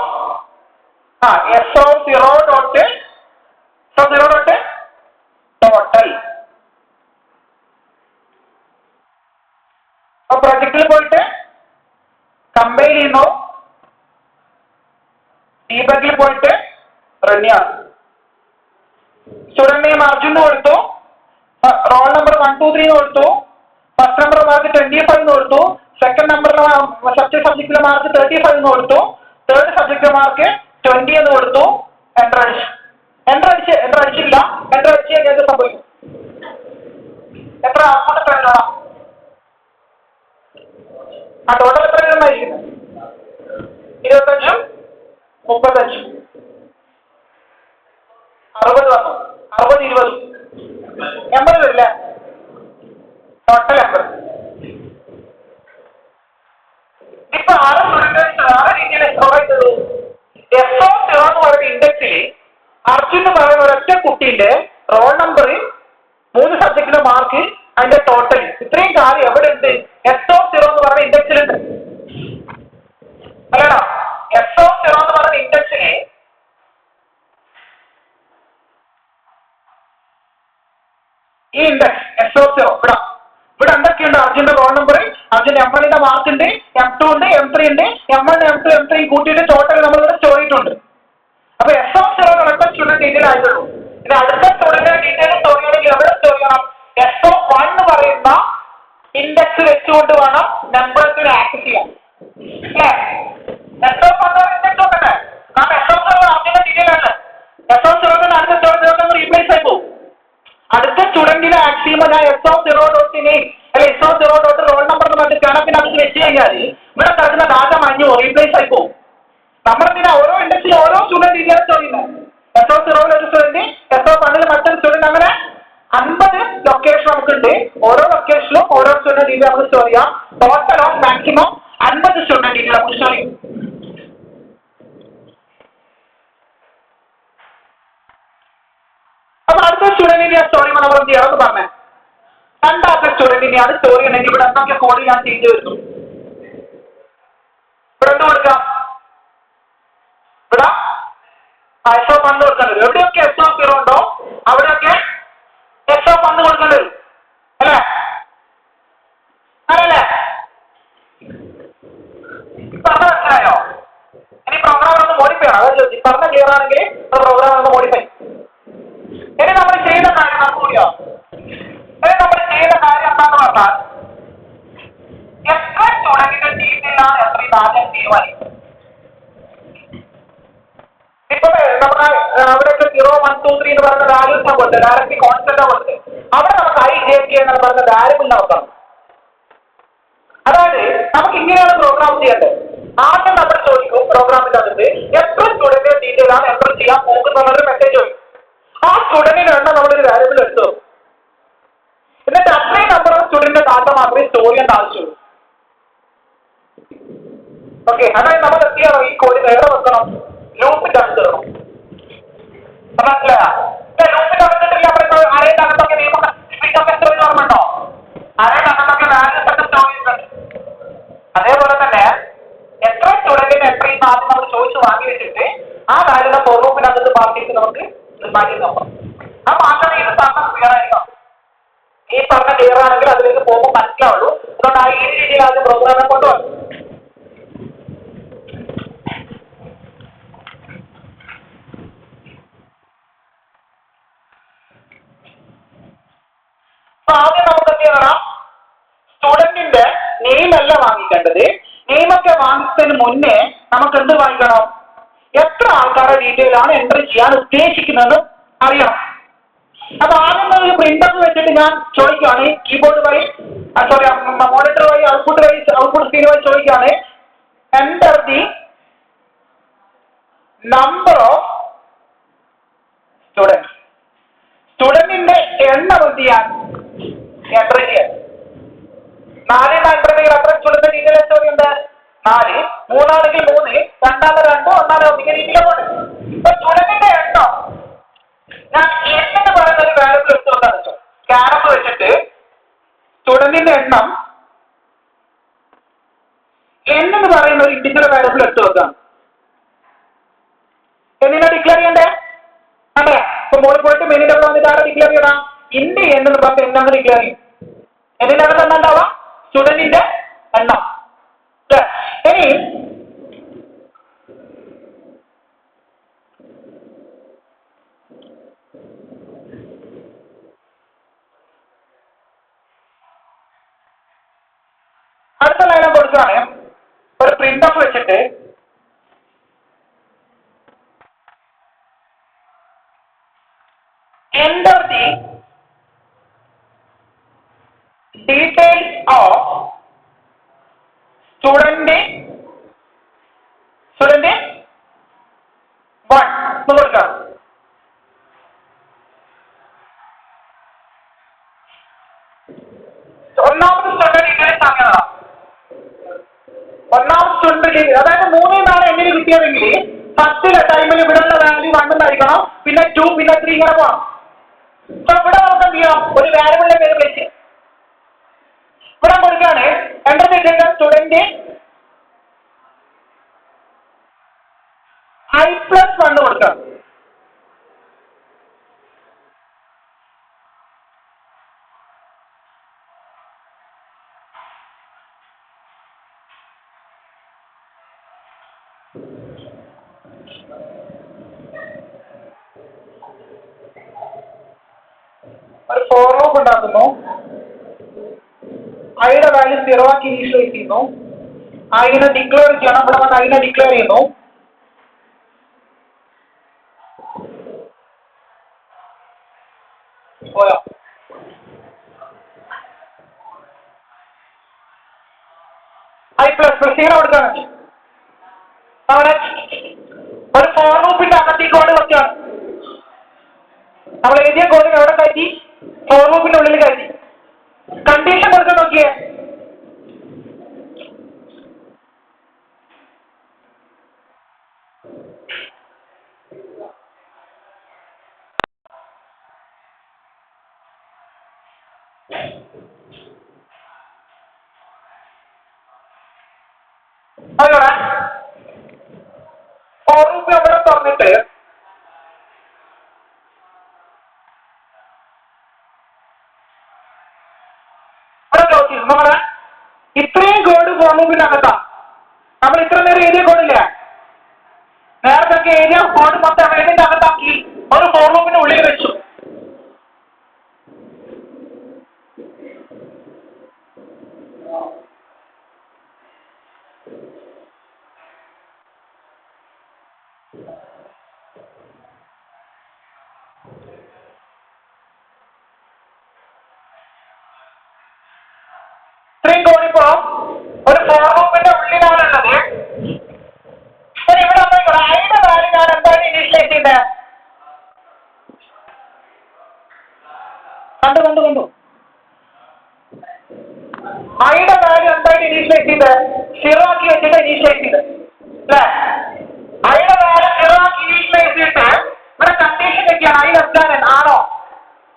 total. അപ്പൊ പ്രൊജക്റ്റിൽ പോയിട്ട് കമ്പൈൽ ചെയ്യുന്നു, ഡീബഗിൽ പോയിട്ട് റൺ ചെയ്യണം. സ്റ്റുഡന്റ് നെയിം അർജുൻ കൊടുത്തു, റോൾ നമ്പർ 1 2 3 കൊടുത്തു, ഫസ്റ്റ് നമ്പർ മാർക്ക് 25 കൊടുത്തു, സെക്കൻഡ് നമ്പറിലെ സബ്ജക്റ്റിലെ മാർക്ക് 35 കൊടുത്തു, തേർഡ് സബ്ജക്റ്റ് മാർക്ക് 20 എന്ന് കൊടുത്തു, എൻ്റർ അടിച്ചു. എൻ്റർ അടിച്ചില്ല. എൻ്റർ അടിച്ച് കഴിഞ്ഞാൽ എന്ത് സംഭവിക്കും? എത്ര ഔട്ട്പുട്ട് എത്ര എഴുതണം? ആ ടോട്ടൽ എത്ര എഴുതുന്നതായിരിക്കുന്നത്? 25 35 60 വന്നു. 60 20 80 വരില്ല. ടോട്ടൽ 80. ഇപ്പൊ 6 രീതിയിൽ സ്റ്റോറായിട്ടുള്ളൂ. S0 എന്ന് പറയുന്ന ഇൻഡെക്സിൽ അർജുൻ എന്ന് പറയുന്ന ഒരൊറ്റ കുട്ടിന്റെ റോൾ നമ്പർ, 3 സബ്ജക്റ്റിന്റെ മാർക്ക്, അതിന്റെ ടോട്ടൽ, ഇത്രയും കാര്യം എവിടെ ഉണ്ട്? S0 എന്ന് പറയുന്ന ഇൻഡെക്സിലുണ്ട് അല്ലടാ? S0 എന്ന് പറയുന്ന ഇൻഡെക്സിന് ഈ ഇൻഡെക്സ് S0 ഇവിടെ എന്തൊക്കെയുണ്ട്? അർജുന്റെ റോൾ നമ്പർ, അർജുന്റെ M1 മാർക്ക് ഉണ്ട്, M2 ഉണ്ട്, M3 ഉണ്ട്, M1 M2 M3 കൂട്ടിയിട്ട് ടോട്ടൽ നമ്മൾ ഇവിടെ സ്റ്റോർ ചെയ്തിട്ടുണ്ട്. അപ്പൊ S0 ഒരൊറ്റ സ്റ്റുഡന്റ് ഇതിലായിട്ടുള്ളൂ. ഇത് അടുത്ത സ്റ്റുഡന്റ് മാക്സിമം ഞാൻ SO0 അല്ലെ SO0 റോൾ നമ്പർ എന്ന് പറഞ്ഞിട്ട് കണക്കിനകത്ത് വെച്ച് കഴിഞ്ഞാൽ ഇവിടെ കിടക്കുന്ന ഡാറ്റ മഞ്ഞു റീപ്ലേസ് ആയി പോകും. നമ്മളെന്തിനാ ഓരോ ഇൻഡെക്സിൽ ഓരോ സ്റ്റുഡന്റ് രീതിയാണ് സ്റ്റോർ ചെയ്യുന്നത്. SO0 ഒരു സ്റ്റുഡന്റ്, SO1 മറ്റൊരു സ്റ്റുഡന്റ്, അങ്ങനെ 50 ലൊക്കേഷൻ നമുക്കുണ്ട്. ഓരോ ലൊക്കേഷനിലും ഓരോ സ്റ്റുഡന്റ് രീതി നമുക്ക് സ്റ്റോർ ചെയ്യാം. ടോട്ടൽ ഓഫ് മാക്സിമം 50 സ്റ്റുഡന്റ് രീതി നമുക്ക് സ്റ്റോർ ചെയ്യും. അപ്പൊ അടുത്ത സ്റ്റുഡന്റിന്റെ സ്റ്റോർ ചെയ്യുമ്പോൾ നമ്മൾ എന്ത് ചെയ്യാമെന്ന് പറഞ്ഞേ. രണ്ടാമത്തെ സ്റ്റുഡന്റിനെയാണ് സ്റ്റോർ ചെയ്യണമെങ്കിൽ ഇവിടെ എന്തൊക്കെ കോഡ് ഞാൻ ചേഞ്ച് വരുന്നു. ഇവിടെ എന്ത് കൊടുക്കാം? ഇവിടെ SO1 കൊടുക്കേണ്ടി വരും. എവിടെയൊക്കെ SO0 ഉണ്ടോ അവിടെയൊക്കെ SO1 കൊടുക്കേണ്ടി വരും. അല്ലേ? അതല്ലേ? പറഞ്ഞ മനസ്സിലായോ? ഇനി പ്രോഗ്രാം ഒന്ന് മോഡിഫൈ ചെയ്യണം. അതല്ല പറഞ്ഞ ക്ലിയർ ആണെങ്കിൽ പ്രോഗ്രാം ഒന്ന് മോഡിഫൈ. ഇനി നമ്മൾ ചെയ്യുന്ന കാര്യം നമുക്കറിയോ? ഇനി നമ്മൾ ചെയ്യുന്ന കാര്യം എന്താന്ന് പറഞ്ഞാൽ എത്ര സ്റ്റുഡന്റിന്റെ ഡീറ്റെയിലാണ് എത്രയും ആദ്യം തീരുമാനിക്കും. ഇപ്പൊ നമ്മുടെ അവിടെയൊക്കെ 0, 1, 2, 3 എന്ന് പറയുന്ന വാല്യൂസ് കൊടുത്ത് ഡയറക്ട്ലി കോൺസ്റ്റന്റ് കൊടുത്ത് അവിടെ നമുക്ക് IJK എന്ന് പറയുന്ന വാല്യൂബിൾ നോക്കണം. അതായത് നമുക്ക് ഇങ്ങനെയാണ് പ്രോഗ്രാം ചെയ്യേണ്ടത്. ആദ്യം നമ്മൾ ചോദിക്കും പ്രോഗ്രാമിന്റെ അകത്ത് എത്ര സ്റ്റുഡന്റിന്റെ ഡീറ്റെയിൽ ആണ് എത്ര ചെയ്യാൻ പോകുന്നുള്ളൊരു മെസ്സേജ് ചോദിക്കും. ആ സ്റ്റുഡന്റിന് എണ്ണം നമ്മളൊരു വാല്യൂബിൾ എടുത്തു. എന്നിട്ട് അത്രയും നമ്പർ ഓഫ് സ്റ്റുഡന്റിന്റെ ഡാറ്റ മാത്രമേ സ്റ്റോർ ചെയ്യേണ്ട ആവശ്യമുള്ളൂ. ഓക്കെ, അതായത് നമ്മൾ എന്ത് ചെയ്യണം? ഈ കോഡ് നേരെ വെക്കണം, ലൂപ്പിന്റെ അകത്ത് ഇടണം. മനസ്സിലായോ? ലൂപ്പിന്റെ അകത്തിട്ടില്ല. നമ്മളിപ്പോൾ അരയുടെ അകത്തൊക്കെ നിയമൊക്കെ സ്റ്റോർ ചെയ്ത് ഓർമ്മയുണ്ടോ? അരയുടെ അകത്തൊക്കെ വാല്യൂസ് ഒക്കെ സ്റ്റോർ ചെയ്തിട്ടുണ്ട്. അതേപോലെ തന്നെ എത്ര സ്റ്റുഡന്റിന് എത്രയും ആദ്യം നമ്മൾ ചോദിച്ചു വാങ്ങി വെച്ചിട്ട് ആ വാല്യൂടെ ഫോർ ലൂപ്പിനകത്ത് മാറ്റിയിട്ട് നമുക്ക് മാറ്റി നോക്കാം. ആ മാറ്റം ഇത് പറഞ്ഞ ക്ലിയർ ആയിരിക്കണം. ഈ പറഞ്ഞ ക്ലിയർ ആണെങ്കിൽ അതിലേക്ക് പോകുമ്പോൾ മനസ്സിലാവുള്ളൂ. അതുകൊണ്ട് ആ ഈ രീതിയിൽ ആദ്യം പ്രോഗ്രാമിനെ കൊണ്ടുവന്നു. ആദ്യം നമുക്ക് എന്ത് ചെയ്യണം? സ്റ്റുഡന്റിന്റെ നെയിം അല്ല വാങ്ങിക്കേണ്ടത്. നെയിമൊക്കെ വാങ്ങിച്ചതിന് മുന്നേ നമുക്ക് എന്ത് വാങ്ങിക്കണം? എത്ര ആൾക്കാരുടെ ഡീറ്റെയിൽ ആണ് എൻട്രി ചെയ്യാൻ ഉദ്ദേശിക്കുന്നത് അറിയണം. അപ്പൊ ആദ്യം ഒരു പ്രിന്റർ വെച്ചിട്ട് ഞാൻ ചോദിക്കുകയാണ്, കീബോർഡ് വഴി മോണിറ്റർ വഴി ഔട്ട്പുട്ട് സ്ക്രീൻ വഴി ചോദിക്കുകയാണ്, enter the number of students. സ്റ്റുഡന്റിന്റെ എണ്ണം എന്ത് ചെയ്യാൻ? എൻ്റർ ചെയ്യാൻ. 4 എൻ്റർ ചെയ്യൽ അത്ര സ്റ്റുഡന്റ് ഡീറ്റെയിൽ സ്റ്റോറിയുണ്ട്. 4, 3 ആണെങ്കിൽ 3, 2 2, 1 1 രീതിയിലുണ്ട്. ഇപ്പൊ സ്റ്റുഡന്റിന്റെ എണ്ണം ഞാൻ എന്ന് പറയുന്ന ഒരു വാല്യൂബിൾ എടുത്തു വെക്കാൻ വെച്ചോ. സ്കാനർ വെച്ചിട്ട് സ്റ്റുഡന്റിന്റെ എണ്ണം എന്ന് പറയുന്ന ഒരു ഇൻഡിജർ വാല്യൂബിൾ എടുത്തു വെക്കാം. എന്തിനാ ഡിക്ലെയർ ചെയ്യണ്ടേ? അല്ലേ? ഇപ്പൊ മോളിൽ പോയിട്ട് മെനുവിന്റെ അവിടെ വന്നിട്ട് ആരെ ഡിക്ലെയർ ചെയ്യണം? ഇന്ത്യ എന്ന് പറഞ്ഞ എന്നാണ് ഡിക്ലെയർ ചെയ്യും. എന്നിന്റെ അകത്ത് എന്താ ഉണ്ടാവുക? സ്റ്റുഡന്റിന്റെ എണ്ണം. ഇനി അടുത്ത ലൈനം കൊടുക്കുകയാണ്. ഒരു പ്രിന്റ് ഓഫ് വെച്ചിട്ട് enter the details of student 1 എന്ന് കൊടുക്കാം. ഒന്നാമത്തെ സ്റ്റുഡന്റ് ഡീറ്റെയിൽസ് അങ്ങനെയാണ്. ഒന്നാമത്തെ സ്റ്റുഡന്റ് ഡീറ്റെയിൽ അതായത് 3 നാളെ എങ്ങനെ കിട്ടിയതെങ്കിൽ ഫസ്റ്റിലെ ടൈമിൽ ഇവിടെയുള്ള വാല്യൂ 1 ഉണ്ടായിരിക്കണം, പിന്നെ 2, പിന്നെ 3 ഇങ്ങനെ പോകണം. അപ്പൊ ഇവിടെ നമുക്ക് എന്ത് ചെയ്യാം? ഒരു വാല്യൂബിളിന്റെ പേര് വിളിച്ച് ഇവിടെ കൊടുക്കുകയാണ്. എൻ്റർ ചെയ്ത സ്റ്റുഡന്റ് I+1 കൊടുക്കാം. ഒരു ഫോർ ലൂപ്പ് ഉണ്ടാക്കുന്നു. ഐയുടെ വാല്യൂ 0 ആക്കി ഇനീഷ്യലൈസ് ചെയ്യുന്നു. ഐനെ ഡിക്ലെയർ ചെയ്യണം. ഇവിടെ വന്ന് ഐനെ ഡിക്ലെയർ ചെയ്യുന്നു. പോയോ? പ്രൊസീജിയർ കൊടുക്കാണ്. അവിടെ ഒരു ഫോർ ലൂപ്പിന്റെ അകത്തേക്ക് കോഡ് വെക്കുകയാണ്. നമ്മൾ എഴുതിയ കോഡിന് എവിടെ കയറ്റി? ഫോർ ലൂപ്പിന്റെ ഉള്ളിൽ കയറ്റി. കണ്ടീഷൻ കൊടുക്കാൻ നോക്കിയേ. അതോടെ ഫോർ ലൂപ്പ് അവിടെ തുറന്നിട്ട് നമ്മുടെ ഇത്രയും കോഡ് ഫോർ ലൂപ്പിനകത്താ. നമ്മൾ ഇത്ര നേരം എഴുതിയ കോഡില്ലേ, നേരത്തെ എഴുതിയ കോഡ് മൊത്തം ഏതിന്റെ അകത്താക്കി ഒരു ഫോർ ലൂപ്പിന്റെ ഉള്ളിൽ വെച്ചു. ഇത്രയും കോഡിപ്പോ ഒരു ഫോർ ലൂപ്പിന്റെ ഉള്ളിലാണുള്ളത്. ഇവിടെ ഐയുടെ വാല്യൂ ഞാൻ എന്താണ് ഇനീഷ്യലൈസ് ചെയ്തത്? കണ്ടു ഐയുടെ വാല്യൂ എന്തായിട്ട് ഇനീഷ്യലൈസ് ചെയ്ത് 0 ആക്കി വെച്ചിട്ട് ഇനീഷ്യലൈസ് ചെയ്ത് അല്ലേ? ഐയുടെ വാല്യൂ 0 ആക്കി ഇനീഷ്യലൈസ് ചെയ്തിട്ട് ഇവിടെ കണ്ടീഷൻ ഒക്കെയാണ് ഐ ലെസ് ദാൻ n ആണോ?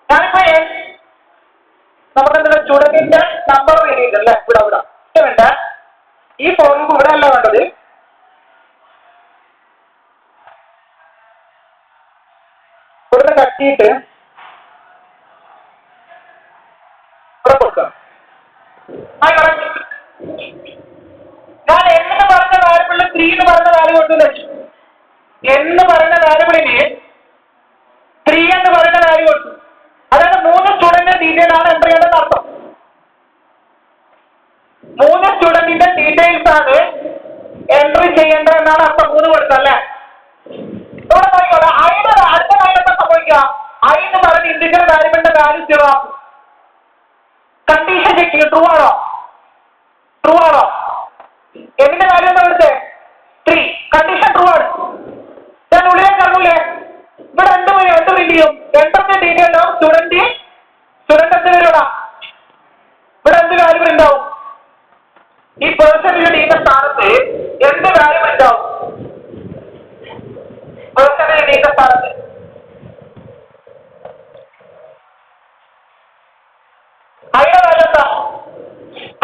ഞാനിപ്പോ നമ്മുടെ സ്റ്റുഡന്റിന്റെ നമ്പർ എഴുതിയിട്ടല്ലേ ഇവിടെ വേണ്ട. ഈ ഫോർ ലൂപ്പ് ഇവിടെ അല്ല വേണ്ടത്. ഇവിടുന്ന് കട്ടിയിട്ട് ഇവിടെ കൊടുക്കാം. ഞാൻ എന്ന് പറഞ്ഞ വാരിയബിളിൽ 3 എന്ന് പറഞ്ഞ വാല്യൂ കൊടുത്തു വെച്ചു. എന്ന് പറഞ്ഞ വാരിയബിളിന് 3 എന്ന് പറയുന്ന വാല്യൂ കൊടുത്തു. അതായത് 3 സ്റ്റുഡന്റിന്റെ ഡീറ്റെയിൽ ആണ് എൻ്റർ ചെയ്യേണ്ടത് അർത്ഥം. 3 സ്റ്റുഡന്റിന്റെ ഡീറ്റെയിൽസ് ആണ് എൻട്രി ചെയ്യേണ്ടത് എന്നാണ് അർത്ഥം. 3 കൊടുത്തല്ലേ? ഇവിടെ നോക്കിക്കോളെ, ഐയുടെ അടുത്ത കാര്യം എന്താ സംഭവിക്കുക? ഐ എന്ന് പറയുന്ന ഇന്റിജർ വാരിയബിളിന്റെ വാല്യൂ 0 ആക്കും. കണ്ടീഷൻ ചെക്ക് ചെയ്യും. ട്രൂ ആണോ? എന്തിന്റെ വാല്യൂ എന്താ എടുത്തേ? 3. കണ്ടീഷൻ ട്രൂ ആണ്. ഞാൻ ഉള്ളിലേക്ക് ഇറങ്ങൂലേ? ഇവിടെ എന്ത് പ്രിന്റ് ചെയ്യും? എൻ്ററിന്റെ ഡീറ്റെയിൽ ആവും. സ്റ്റുഡന്റ് എന്ത് വരൂടാ? ഇവിടെ എന്ത് വാല്യൂ പ്രിന്റ് ആവും? ഈ പേഴ്സന്റെ ഡീറ്റെയിൽ സ്ഥാനത്ത് എന്ത് വാല്യൂ പ്രിന്റ് ആവും? പേഴ്സന്റെ ഡീറ്റെയിൽ സ്ഥാനത്ത് ഐയുടെ വാല്യൂ എന്താ?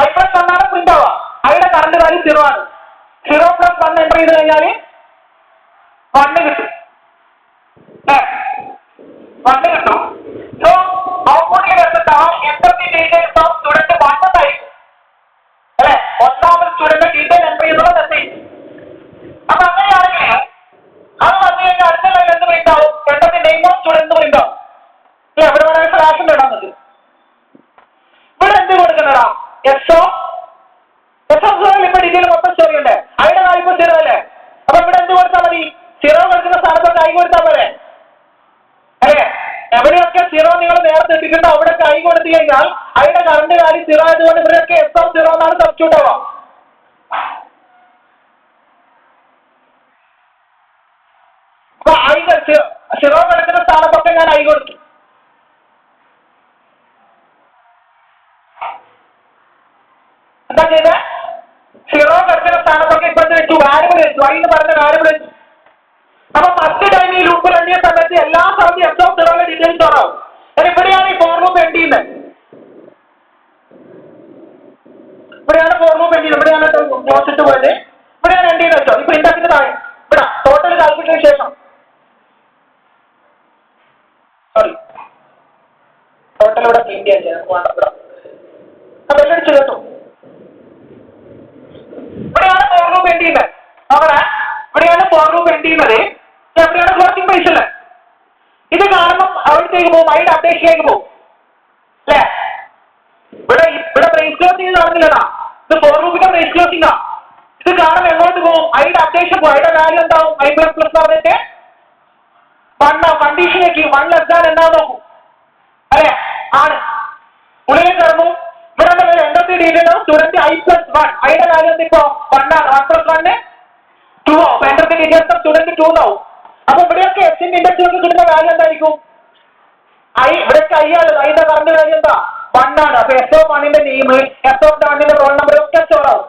ഐ പ്ലസ് 1 ആണ് പ്രിന്റ് ആവുക. ഐയുടെ കറണ്ട് വാല്യൂ 0 ആണ്. 0 + 1 എൻ്റർ ചെയ്ത് കഴിഞ്ഞാൽ 1 കിട്ടും. 1 കിട്ടും. സോ ഔട്ട്പുട്ടിൽ വരുന്നുണ്ടാവും enter the details of student 1 എന്നായിരിക്കും അല്ലെ? ഒന്നാമത് സ്റ്റുഡന്റ് ഡീറ്റെയിൽ എൻ്റർ ചെയ്യുന്നത് മെസ്സേജ്. അപ്പൊ അങ്ങനെയാണെങ്കിൽ അത് വന്നു കഴിഞ്ഞാൽ അടുത്ത ലൈൻ എന്ത് പ്രിന്റ് ആവും? Enter the name of student print ആവും. എവിടെ വേണമെങ്കിൽ ഫ്ലാഷ് ഇടാൻ മതി. ഇവിടെ എന്ത് കൊടുക്കണടാ? എസ് ഓഫ് ഇപ്പൊ ഡീറ്റെയിൽ മൊത്തം സ്റ്റോറി ഉണ്ട്. ഐയുടെ വാല്യൂ 0 അല്ലേ? അപ്പൊ ഇവിടെ എന്ത് കൊടുത്താൽ മതി? 0 കൊടുക്കുന്ന സ്ഥാനത്തൊക്കെ ഐ കൊടുത്താൽ പോലെ അല്ലേ? എവിടെയൊക്കെ 0 നിങ്ങൾ നേരത്തെ ഇട്ടിട്ടുണ്ടോ അവിടെയൊക്കെ ഐ കൊടുത്തു കഴിഞ്ഞാൽ ഐയുടെ കറണ്ട് വാല്യൂ 0 ആയതുകൊണ്ട് ഇവിടെയൊക്കെ എസ് ഓഫ് 0 എന്നാണ് സബ്സ്റ്റിറ്റ്യൂട്ട് ആവുക. അപ്പൊ ഐ 0 കൊടുക്കുന്ന സ്ഥാനത്തൊക്കെ ഞാൻ ഐ കൊടുത്തു. എന്താ ചെയ്തേ? 0 കൊടുക്കുന്ന സ്ഥാനത്തൊക്കെ ഇപ്പോഴത്തെ വെച്ചു, വാല്യൂ വെച്ചു, ഐ എന്ന് പറഞ്ഞ വാല്യൂ വെച്ചു. അപ്പൊ ഫസ്റ്റ് ടൈം ഈ ലൂപ്പ് റൺ ചെയ്യുന്ന സമയത്ത് എല്ലാ സ്ഥലത്തും എസ് ഓഫ് 0 ഡീറ്റെയിൽസ് ഉണ്ടാവും. ഇവിടെയാണ് ഈ ഫോർ ലൂപ്പ് എൻഡ് ചെയ്യുന്നത്. ഇവിടെയാണ് ഫോർ ലൂപ്പ് എൻഡ് ചെയ്യുന്നത്. ഇവിടെയാണ് പോസ്റ്റ് പോയത്. ഇവിടെയാണ് എൻഡ് ചെയ്യുന്നത് വെച്ചോ. ഇപ്പൊ ഇൻഡെക്സിന്റെ താഴെ ഇവിടെ ടോട്ടൽ കാൽക്കുലേഷന് ശേഷം ടോട്ടൽ ഇവിടെ പ്രിന്റ് ചെയ്യാൻ നമുക്ക് വേണ്ട ഇവിടെ അപ്പൊ അടിച്ചു കേട്ടോ. ഇവിടെയാണ് ഫോർ ലൂപ്പ് എൻഡ് ചെയ്യുന്നത്. അവിടെ ഇവിടെയാണ് ഫോർ ലൂപ്പ് എൻഡ് ചെയ്യുന്നത്. എവിടെയാണ് ക്ലോസിംഗ് പ്രൈസ് അല്ലേ? ഇത് കാണുമ്പോൾ അവിടത്തേക്ക് പോകും, ഐയുടെ അപ്ഡേഷനിലേക്ക് പോകും അല്ലേ? ഇവിടെ പ്രൈസ് ക്ലോസിംഗ് നടന്നില്ലടാ. ഇത് ഫോർ ലൂപ്പിന്റെ പ്രൈസ് ക്ലോസിംഗ് ആ. ഇത് കാണുമ്പോൾ എങ്ങോട്ട് പോകും? ഐയുടെ അപ്ഡേഷൻ പോകും. ഐയുടെ വാല്യൂ എന്താവും? ഐ പ്ലസ് പ്ലസ് പറഞ്ഞിട്ട് 1 കണ്ടീഷനിലേക്ക് 1 ലെസ് ദാൻ എന്താ നോക്കും അല്ലെ? ആണ്. ഉള്ളിലേക്ക് ഇറങ്ങും. ഇവിടെ enter the detail of student I+1. ഐയുടെ വാല്യൂ ഇപ്പോ 1 ആണ്. 1+1 2 ആവും. Enter the details of student 2 ആവും. അപ്പൊ ഇവിടെയൊക്കെ എസിന്റെ ഇൻഡെക്സ് കൊണ്ട് കിട്ടുന്ന വാല്യൂ എന്തായിരിക്കും? ഇവിടെയൊക്കെ ഐയുടെ കറണ്ട് വാല്യൂ എന്താ? 1 ആണ്. അപ്പൊ S1ന്റെ നെയിം, S1ന്റെ റോൾ നമ്പർ ഒക്കെ സ്റ്റോർ ആവും.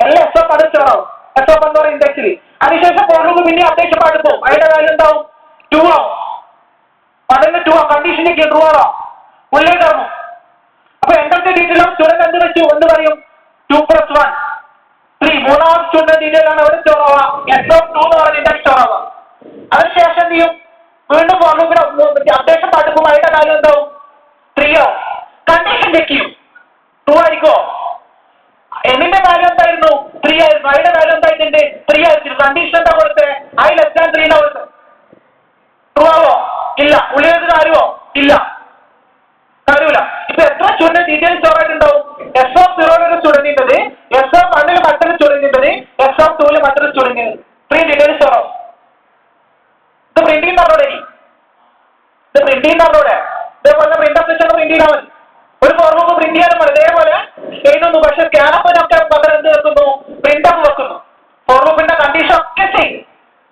എല്ലാം S1 സ്റ്റോർ ആവും. S1 എന്ന് പറയുന്ന ഇൻഡെക്സിൽ. അതിനുശേഷം ഫോർലൂപ്പ് പിന്നെ അപ്ഡേഷൻ പാട്ട് പോകും. ഐയുടെ വാല്യൂ എന്താവും? 2 ആവും. അതിന്റെ 2 ആവും. കണ്ടീഷനിലേക്ക് ട്രൂ ആണോ? ഉള്ളിൽ കയറും. അപ്പൊ enter the detail of student എന്ത് വെച്ചു? എന്ത് പറയും? 2+1 3. മൂന്നാമത്തെ സ്റ്റുഡന്റ് ഡീറ്റെയിൽ ആണ് അവിടെ സ്റ്റോർ ആവാം. S2 എന്ന് പറയുന്ന ഇൻഡെക്സ് സ്റ്റോർ ആവാം. അതിനുശേഷം എന്ത് ചെയ്യും? വീണ്ടും ഫോർലൂപ്പിന് അപ്ഡേഷൻ പാട്ട് പോകും. അതിന്റെ വാല്യൂ എന്താവും? 3 ആവും. കണ്ടീഷൻ ചെക്ക് ചെയ്യും. 2 ആയിരിക്കോ? എന്നിന്റെ വാല്യൂ എന്തായിരുന്നു? 3 ആയിരുന്നു. ഐയുടെ വാല്യൂ എന്തായിട്ടുണ്ട്? 3 ആയിരുന്നു. കണ്ടീഷൻ എന്താ കൊടുത്തത്? I<3 എന്നാ കൊടുത്തത്. ട്രൂ ആവോ? ഇല്ല. ഉള്ളിൽ കാര്യമോ? ഇല്ല, കാര്യമില്ല. ഇപ്പൊ എത്ര സ്റ്റുഡന്റ് ഡീറ്റെയിൽസ് സ്റ്റോർ ആയിട്ടുണ്ടാവും? S0 ഒരു സ്റ്റുഡന്റ് ഉണ്ടത്, S1 മറ്റൊരു സ്റ്റുഡന്റ് ഉണ്ടത്, S2 മറ്റൊരു സ്റ്റുഡന്റ് ഉണ്ട്. 3 ഡീറ്റെയിൽസ് സ്റ്റോർ ആവും. ഇത് പ്രിന്റ് ചെയ്യുന്നവരോടെ ഇതേപോലെ പ്രിന്റ് ഓഫ് പ്രിന്റ് ചെയ്താൽ മതി. ഒരു ഫോർമുക്ക് പ്രിന്റ് ചെയ്യാനും മതി. ഇതേപോലെ എഴുതുന്നു. പക്ഷെ സ്കാനപ്പിനൊക്കെ പകരം എന്ത് വെക്കുന്നു? പ്രിന്റ് ഓഫ് വെക്കുന്നു. ഫോർമുക്കിന്റെ കണ്ടീഷൻ ഒക്കെ ചെയ്യും.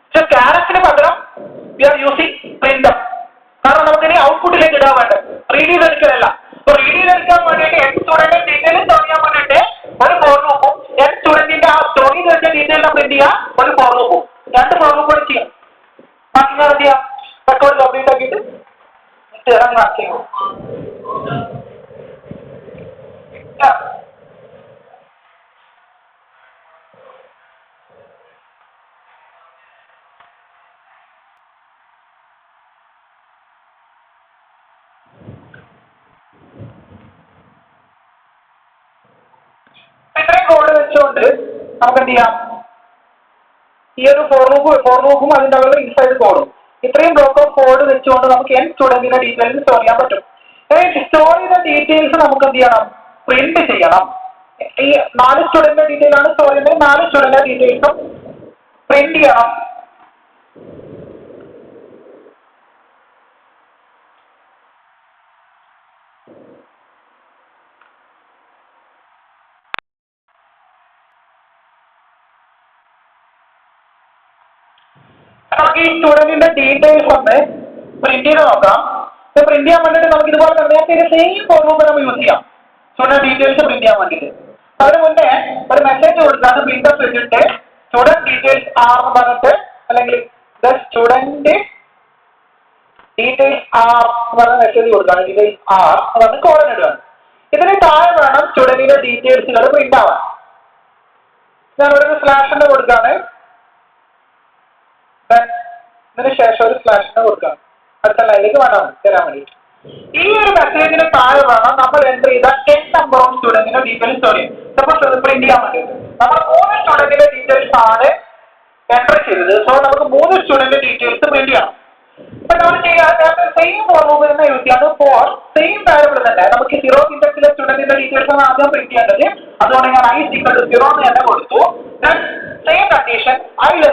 പക്ഷെ സ്കാനപ്പിന് പകരം we are using print f. കാരണം നമുക്കിനി ഔട്ട്പുട്ടിലേക്ക് ഇടാൻ വേണ്ടത് റീഡ് ചെയ്തെടുക്കലല്ല. അപ്പൊ റീഡ് ചെയ്തെടുക്കാൻ വേണ്ടിയിട്ട് എൻ സ്റ്റുഡന്റ് ഡീറ്റെയിൽ സ്റ്റോർ ചെയ്യാൻ വേണ്ടിയിട്ട് ഒരു ഫോർമുക്കും എൻ സ്റ്റുഡന്റിന്റെ ആ സ്റ്റോർ ചെയ്ത് വെച്ച ഡീറ്റെയിലിനെ പ്രിന്റ് ചെയ്യാൻ ഒരു ഫോർമുക്കും, 2 ഫോർമുകൾ ചെയ്യാം. ബാക്കി ഞാൻ എന്ത് ചെയ്യാം? റെക്കോർഡ് കംപ്ലീറ്റ് ആക്കിയിട്ട് ഇറങ്ങാം ചെയ്യും. ഇത്രയും കോഡ് വെച്ചുകൊണ്ട് നമുക്ക് എന്ത് ചെയ്യാം? ഈ ഒരു ഫോർലൂപ്പും അതിൻ്റെ അകത്ത് ഇൻസൈഡ് കോഡും ഇത്രയും ബ്ലോക്ക് ഓഫ് കോഡ് വെച്ചുകൊണ്ട് നമുക്ക് എൻ സ്റ്റുഡന്റിന്റെ ഡീറ്റെയിൽസ് സ്റ്റോർ ചെയ്യാൻ പറ്റും. സ്റ്റോർ ചെയ്ത ഡീറ്റെയിൽസ് നമുക്ക് എന്ത് ചെയ്യണം? പ്രിന്റ് ചെയ്യണം. ഈ 4 സ്റ്റുഡന്റിന്റെ ഡീറ്റെയിൽ ആണ് സ്റ്റോർ ചെയ്യുന്നത്. 4 സ്റ്റുഡന്റിന്റെ ഡീറ്റെയിൽസും പ്രിന്റ് ചെയ്യണം. നമുക്ക് ഈ സ്റ്റുഡന്റിന്റെ ഡീറ്റെയിൽസ് ഒന്ന് പ്രിന്റ് ചെയ്ത് നോക്കാം. പ്രിന്റ് ചെയ്യാൻ വേണ്ടിയിട്ട് നമുക്ക് ഇതുപോലെ തന്നെ സെയിം ഫോർമുല നമ്മൾ യൂസ് ചെയ്യാം. സ്റ്റുഡന്റ് ഡീറ്റെയിൽസ് പ്രിന്റ് ചെയ്യാൻ വേണ്ടിയിട്ട് അതിന് മുന്നേ ഒരു മെസ്സേജ് കൊടുക്കാതെ പ്രിന്റ് ഓഫ് വെച്ചിട്ട് സ്റ്റുഡന്റ് ഡീറ്റെയിൽസ് ആർ എന്ന് പറഞ്ഞിട്ട്, അല്ലെങ്കിൽ ദ സ്റ്റുഡന്റ് ഡീറ്റെയിൽസ് ആർ എന്ന് പറഞ്ഞ മെസ്സേജ് കൊടുക്കാം. ഡീറ്റെയിൽസ് ആർ എന്ന് പറഞ്ഞ് കോളൻ ഇടുകയാണ്. ഇതിന് താഴെ വേണം സ്റ്റുഡന്റിന്റെ ഡീറ്റെയിൽസുകൾ പ്രിന്റ് ആവാൻ. ഞാൻ ഒരു സ്ലാഷിന്റെ കൊടുക്കാണ്. ഇതിന് ശേഷം ഒരു സ്ലാഷിനെ കൊടുക്കാം. അടുത്ത ലൈനിലേക്ക് തരാൻ വേണ്ടി ഈ ഒരു മെസ്സേജിന് താഴെ വേണം നമ്മൾ എൻ്റർ ചെയ്ത 10 നമ്പർ ഓഫ് സ്റ്റുഡന്റിന്റെ ഡീറ്റെയിൽസ് സ്റ്റോർ ചെയ്യും. സപ്പോസ് പ്രിന്റ് ചെയ്യാൻ വേണ്ടി നമ്മൾ 3 സ്റ്റുഡന്റിന്റെ ഡീറ്റെയിൽസ് ആണ് എൻ്റർ ചെയ്തത്. സോ നമുക്ക് 3 സ്റ്റുഡന്റ് ഡീറ്റെയിൽസ് പ്രിന്റ് ചെയ്യണം. ഇപ്പൊ നമ്മൾ ചെയ്യാൻ സെയിം ഫോർമുല തന്നെ യൂസ് ചെയ്യാം. ഫോർ സെയിം വാരിയബിൾ തന്നെ നമുക്ക് 0th ഇൻഡെക്സിലെ സ്റ്റുഡന്റിന്റെ ഡീറ്റെയിൽസ് ആണ് ആദ്യം പ്രിന്റ് ചെയ്യേണ്ടത്. അതുകൊണ്ട് ഞാൻ I=0 എന്ന് തന്നെ കൊടുത്തു. സെയിം കണ്ടീഷൻ I<n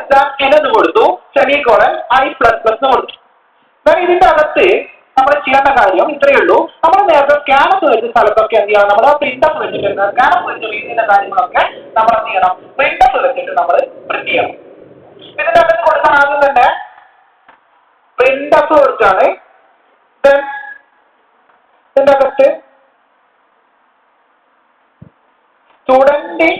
എന്ന് കൊടുത്തു. സെമികോളൻ I++ എന്ന് കൊടുത്തു. ഇതിന്റെ അകത്ത് നമ്മൾ ചെയ്യേണ്ട കാര്യം ഇത്രയേ ഉള്ളൂ. നമ്മൾ നേരത്തെ സ്കാനപ്പ് വെച്ച സ്ഥലത്തൊക്കെ എന്ത് ചെയ്യണം? നമ്മൾ ആ പ്രിന്റ് ഓഫ് വെച്ചിട്ട് സ്കാനപ്പ് വെച്ച രീതിയുടെ കാര്യങ്ങളൊക്കെ നമ്മൾ എന്ത് ചെയ്യണം? പ്രിന്റ് ഓഫ് വെച്ചിട്ട് നമ്മൾ പ്രിന്റ് ചെയ്യണം. ഇതിന്റെ അകത്ത് കൊടുക്കാൻ ആദ്യം തന്നെ പ്രിന്റ് ഓഫ് കൊടുത്താണ്. ഇതിന്റെ അകത്ത് സ്റ്റുഡന്റ്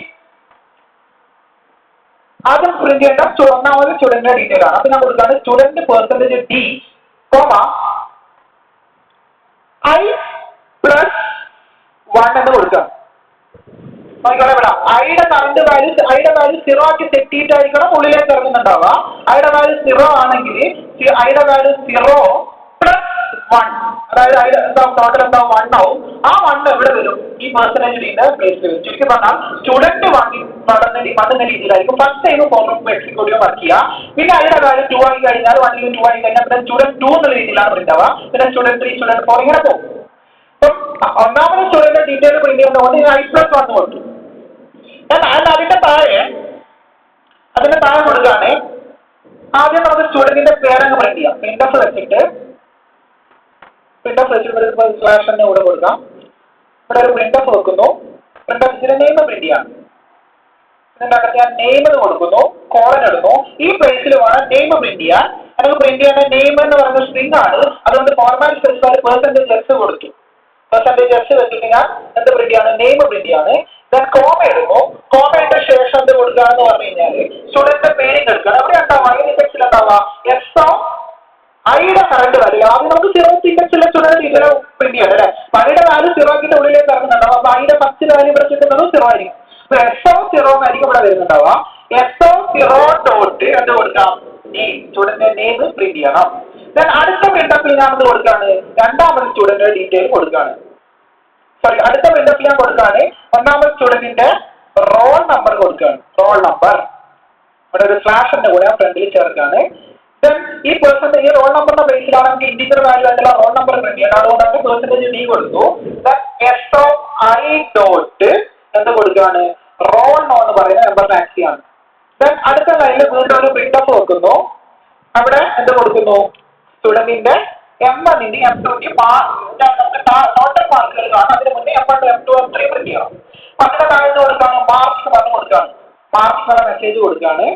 ആദ്യം പ്രിന്റ് ചെയ്യേണ്ട ഒന്നാമത് സ്റ്റുഡന്റിന്റെ ഡീറ്റെയിൽ ആണ്. അപ്പൊ ഞാൻ കൊടുത്താണ് സ്റ്റുഡന്റ് %D, I+1 എന്ന് കൊടുക്കാം. ഐയുടെ കറണ്ട് വാല്യൂ 0 ആക്കി സെറ്റ് ചെയ്തിട്ടായിരിക്കണം ഉള്ളിലേക്ക് ഇറങ്ങുന്നുണ്ടാവുക. ഐയുടെ വാല്യൂ 0 ആണെങ്കിൽ ഐയുടെ വാല്യൂ 0+1, അതായത് ടോട്ടൽ എന്താവും? 1 ആവും. ആ 1 എവിടെ വരും? ഈ പെർസെന്റേജിന്റെ പ്ലേസിൽ വരും. ചുരുക്കി പറഞ്ഞാൽ സ്റ്റുഡന്റ് പണ്ടുന്ന രീതിയിലായിരിക്കും first time formula executive work ചെയ്യുക. പിന്നെ ഐയുടെ വാല്യൂ 2 ആയി കഴിഞ്ഞാൽ 1 2 ആയി കഴിഞ്ഞാൽ പിന്നെ സ്റ്റുഡന്റ് 2 എന്നുള്ള രീതിയിലാണ് പ്രിന്റ് ആവുക. പിന്നെ സ്റ്റുഡന്റ് 3 സ്റ്റുഡന്റ് 4 ഇങ്ങനെ പോകും. ഒന്നാമത് സ്റ്റുഡന്റ് ഡീറ്റെയിൽ പ്രിന്റ് ചെയ്യുന്നതുകൊണ്ട് I+1 കൊടുത്തു. അതിന്റെ താഴെ കൊടുക്കുകയാണ്. ആദ്യം നമുക്ക് സ്റ്റുഡന്റിന്റെ പേരങ്ങ് പ്രിന്റ് ചെയ്യാം. പ്രിന്റ് ഓഫ് വെച്ചിട്ട് സ്ലാഷ് തന്നെ കൂടെ കൊടുക്കാം. ഇവിടെ ഒരു പ്രിന്റ് ഓഫ് വെക്കുന്നു. പ്രിന്റ് ഓഫ് ഇതിന്റെ നെയിം പ്രിന്റ് ചെയ്യാം. ഇതിനകത്ത് ഞാൻ നെയിം എന്ന് കൊടുക്കുന്നു, കോളൻ ഇടുന്നു. ഈ പ്ലേസിൽ വേണം നെയിം പ്രിന്റ് ചെയ്യാൻ. നമുക്ക് പ്രിന്റ് ചെയ്യേണ്ട നെയിം എന്ന് പറയുന്ന സ്ട്രിംഗ് ആണ്. അതുകൊണ്ട് ഫോർമാറ്റ് സ്പെസിഫയർ %s കൊടുത്തു. %s വെച്ചിട്ട് ഞാൻ എന്ത് പ്രിന്റ് ചെയ്യാണ്? നെയിം പ്രിന്റ് ചെയ്യാണ്. ദെൻ കോമ എടുക്കുന്നു. കോമയുടെ ശേഷം എന്ത് കൊടുക്കുകയെന്ന് പറഞ്ഞു കഴിഞ്ഞാൽ സ്റ്റുഡന്റിന്റെ പേരിങ് എടുക്കണം. എവിടെ ഉണ്ടാവുക? ഈ ഇൻഡെക്സിൽ ഉണ്ടാവുക ഐയുടെ കറണ്ട് വാല്യൂ. ആദ്യം നമുക്ക് 0th ഇൻഡെക്സിലെ സ്റ്റുഡന്റ് ഡീറ്റെയിൽ പ്രിന്റ് ചെയ്യണം അല്ലെ. ഐയുടെ വാല്യൂ 0 ഉള്ളിലേക്ക് ഇറങ്ങുന്നുണ്ടാവും. അപ്പൊ ഐയുടെ ഫസ്റ്റ് വാല്യൂ ഇവിടെ കിട്ടുന്നത് 0 ആയിരിക്കും. SO0 ആയിരിക്കും ഇവിടെ വരുന്നുണ്ടാവുക. SO0 ഡോട്ട് എന്ത് കൊടുക്കാം? സ്റ്റുഡന്റിന്റെ നെയിം പ്രിന്റ് ചെയ്യണം. ദെൻ അടുത്ത പ്രിന്റപ്പിൽ ഞാൻ എന്ത് കൊടുക്കാണ്? രണ്ടാമത് സ്റ്റുഡന്റിന്റെ ഡീറ്റെയിൽ കൊടുക്കാണ്. സോറി, അടുത്ത പ്രിന്റപ്പിൽ ഞാൻ കൊടുക്കാണ് ഒന്നാമത് സ്റ്റുഡന്റിന്റെ റോൾ നമ്പർ കൊടുക്കുകയാണ്. റോൾ നമ്പർ ഇവിടെ ഒരു സ്ലാഷിന്റെ കൂടെ ഫ്രണ്ടിൽ ചേർക്കാണ്. ദെൻ ഈ ഈ റോൾ നമ്പറിന്റെ ബേസിലാണ് നമുക്ക് ഇന്റീജർ വാല്യൂ ആയിട്ടുള്ള റോൾ നമ്പർ പ്രിന്റ് ചെയ്യണം. അതുകൊണ്ടാണ് %d കൊടുത്തു. ദെൻ SOI ഡോട്ട് എന്ത് കൊടുക്കുകയാണ്? റോൾ എന്ന് പറയുന്ന നമ്പറിന് ആക്ട് ചെയ്യാണ്. ദെൻ അടുത്ത ലൈനിൽ വീണ്ടും ഒരു പ്രിന്റ് ഓഫ് വെക്കുന്നു. അവിടെ എന്ത് കൊടുക്കുന്നു? സ്റ്റുഡന്റിന്റെ M1 M2 നമുക്ക് ടോട്ടൽ മാർക്കുകൾ കാണാം. അതിന് മുന്നേ M1 M2 M3 പ്രിന്റ് ചെയ്യണം. അതിന്റെ താഴ്ന്നു കൊടുക്കാണ് മാർക്സ് പറഞ്ഞു കൊടുക്കാണ്. മാർക്സ് എന്നുള്ള മെസ്സേജ് കൊടുക്കാണ്.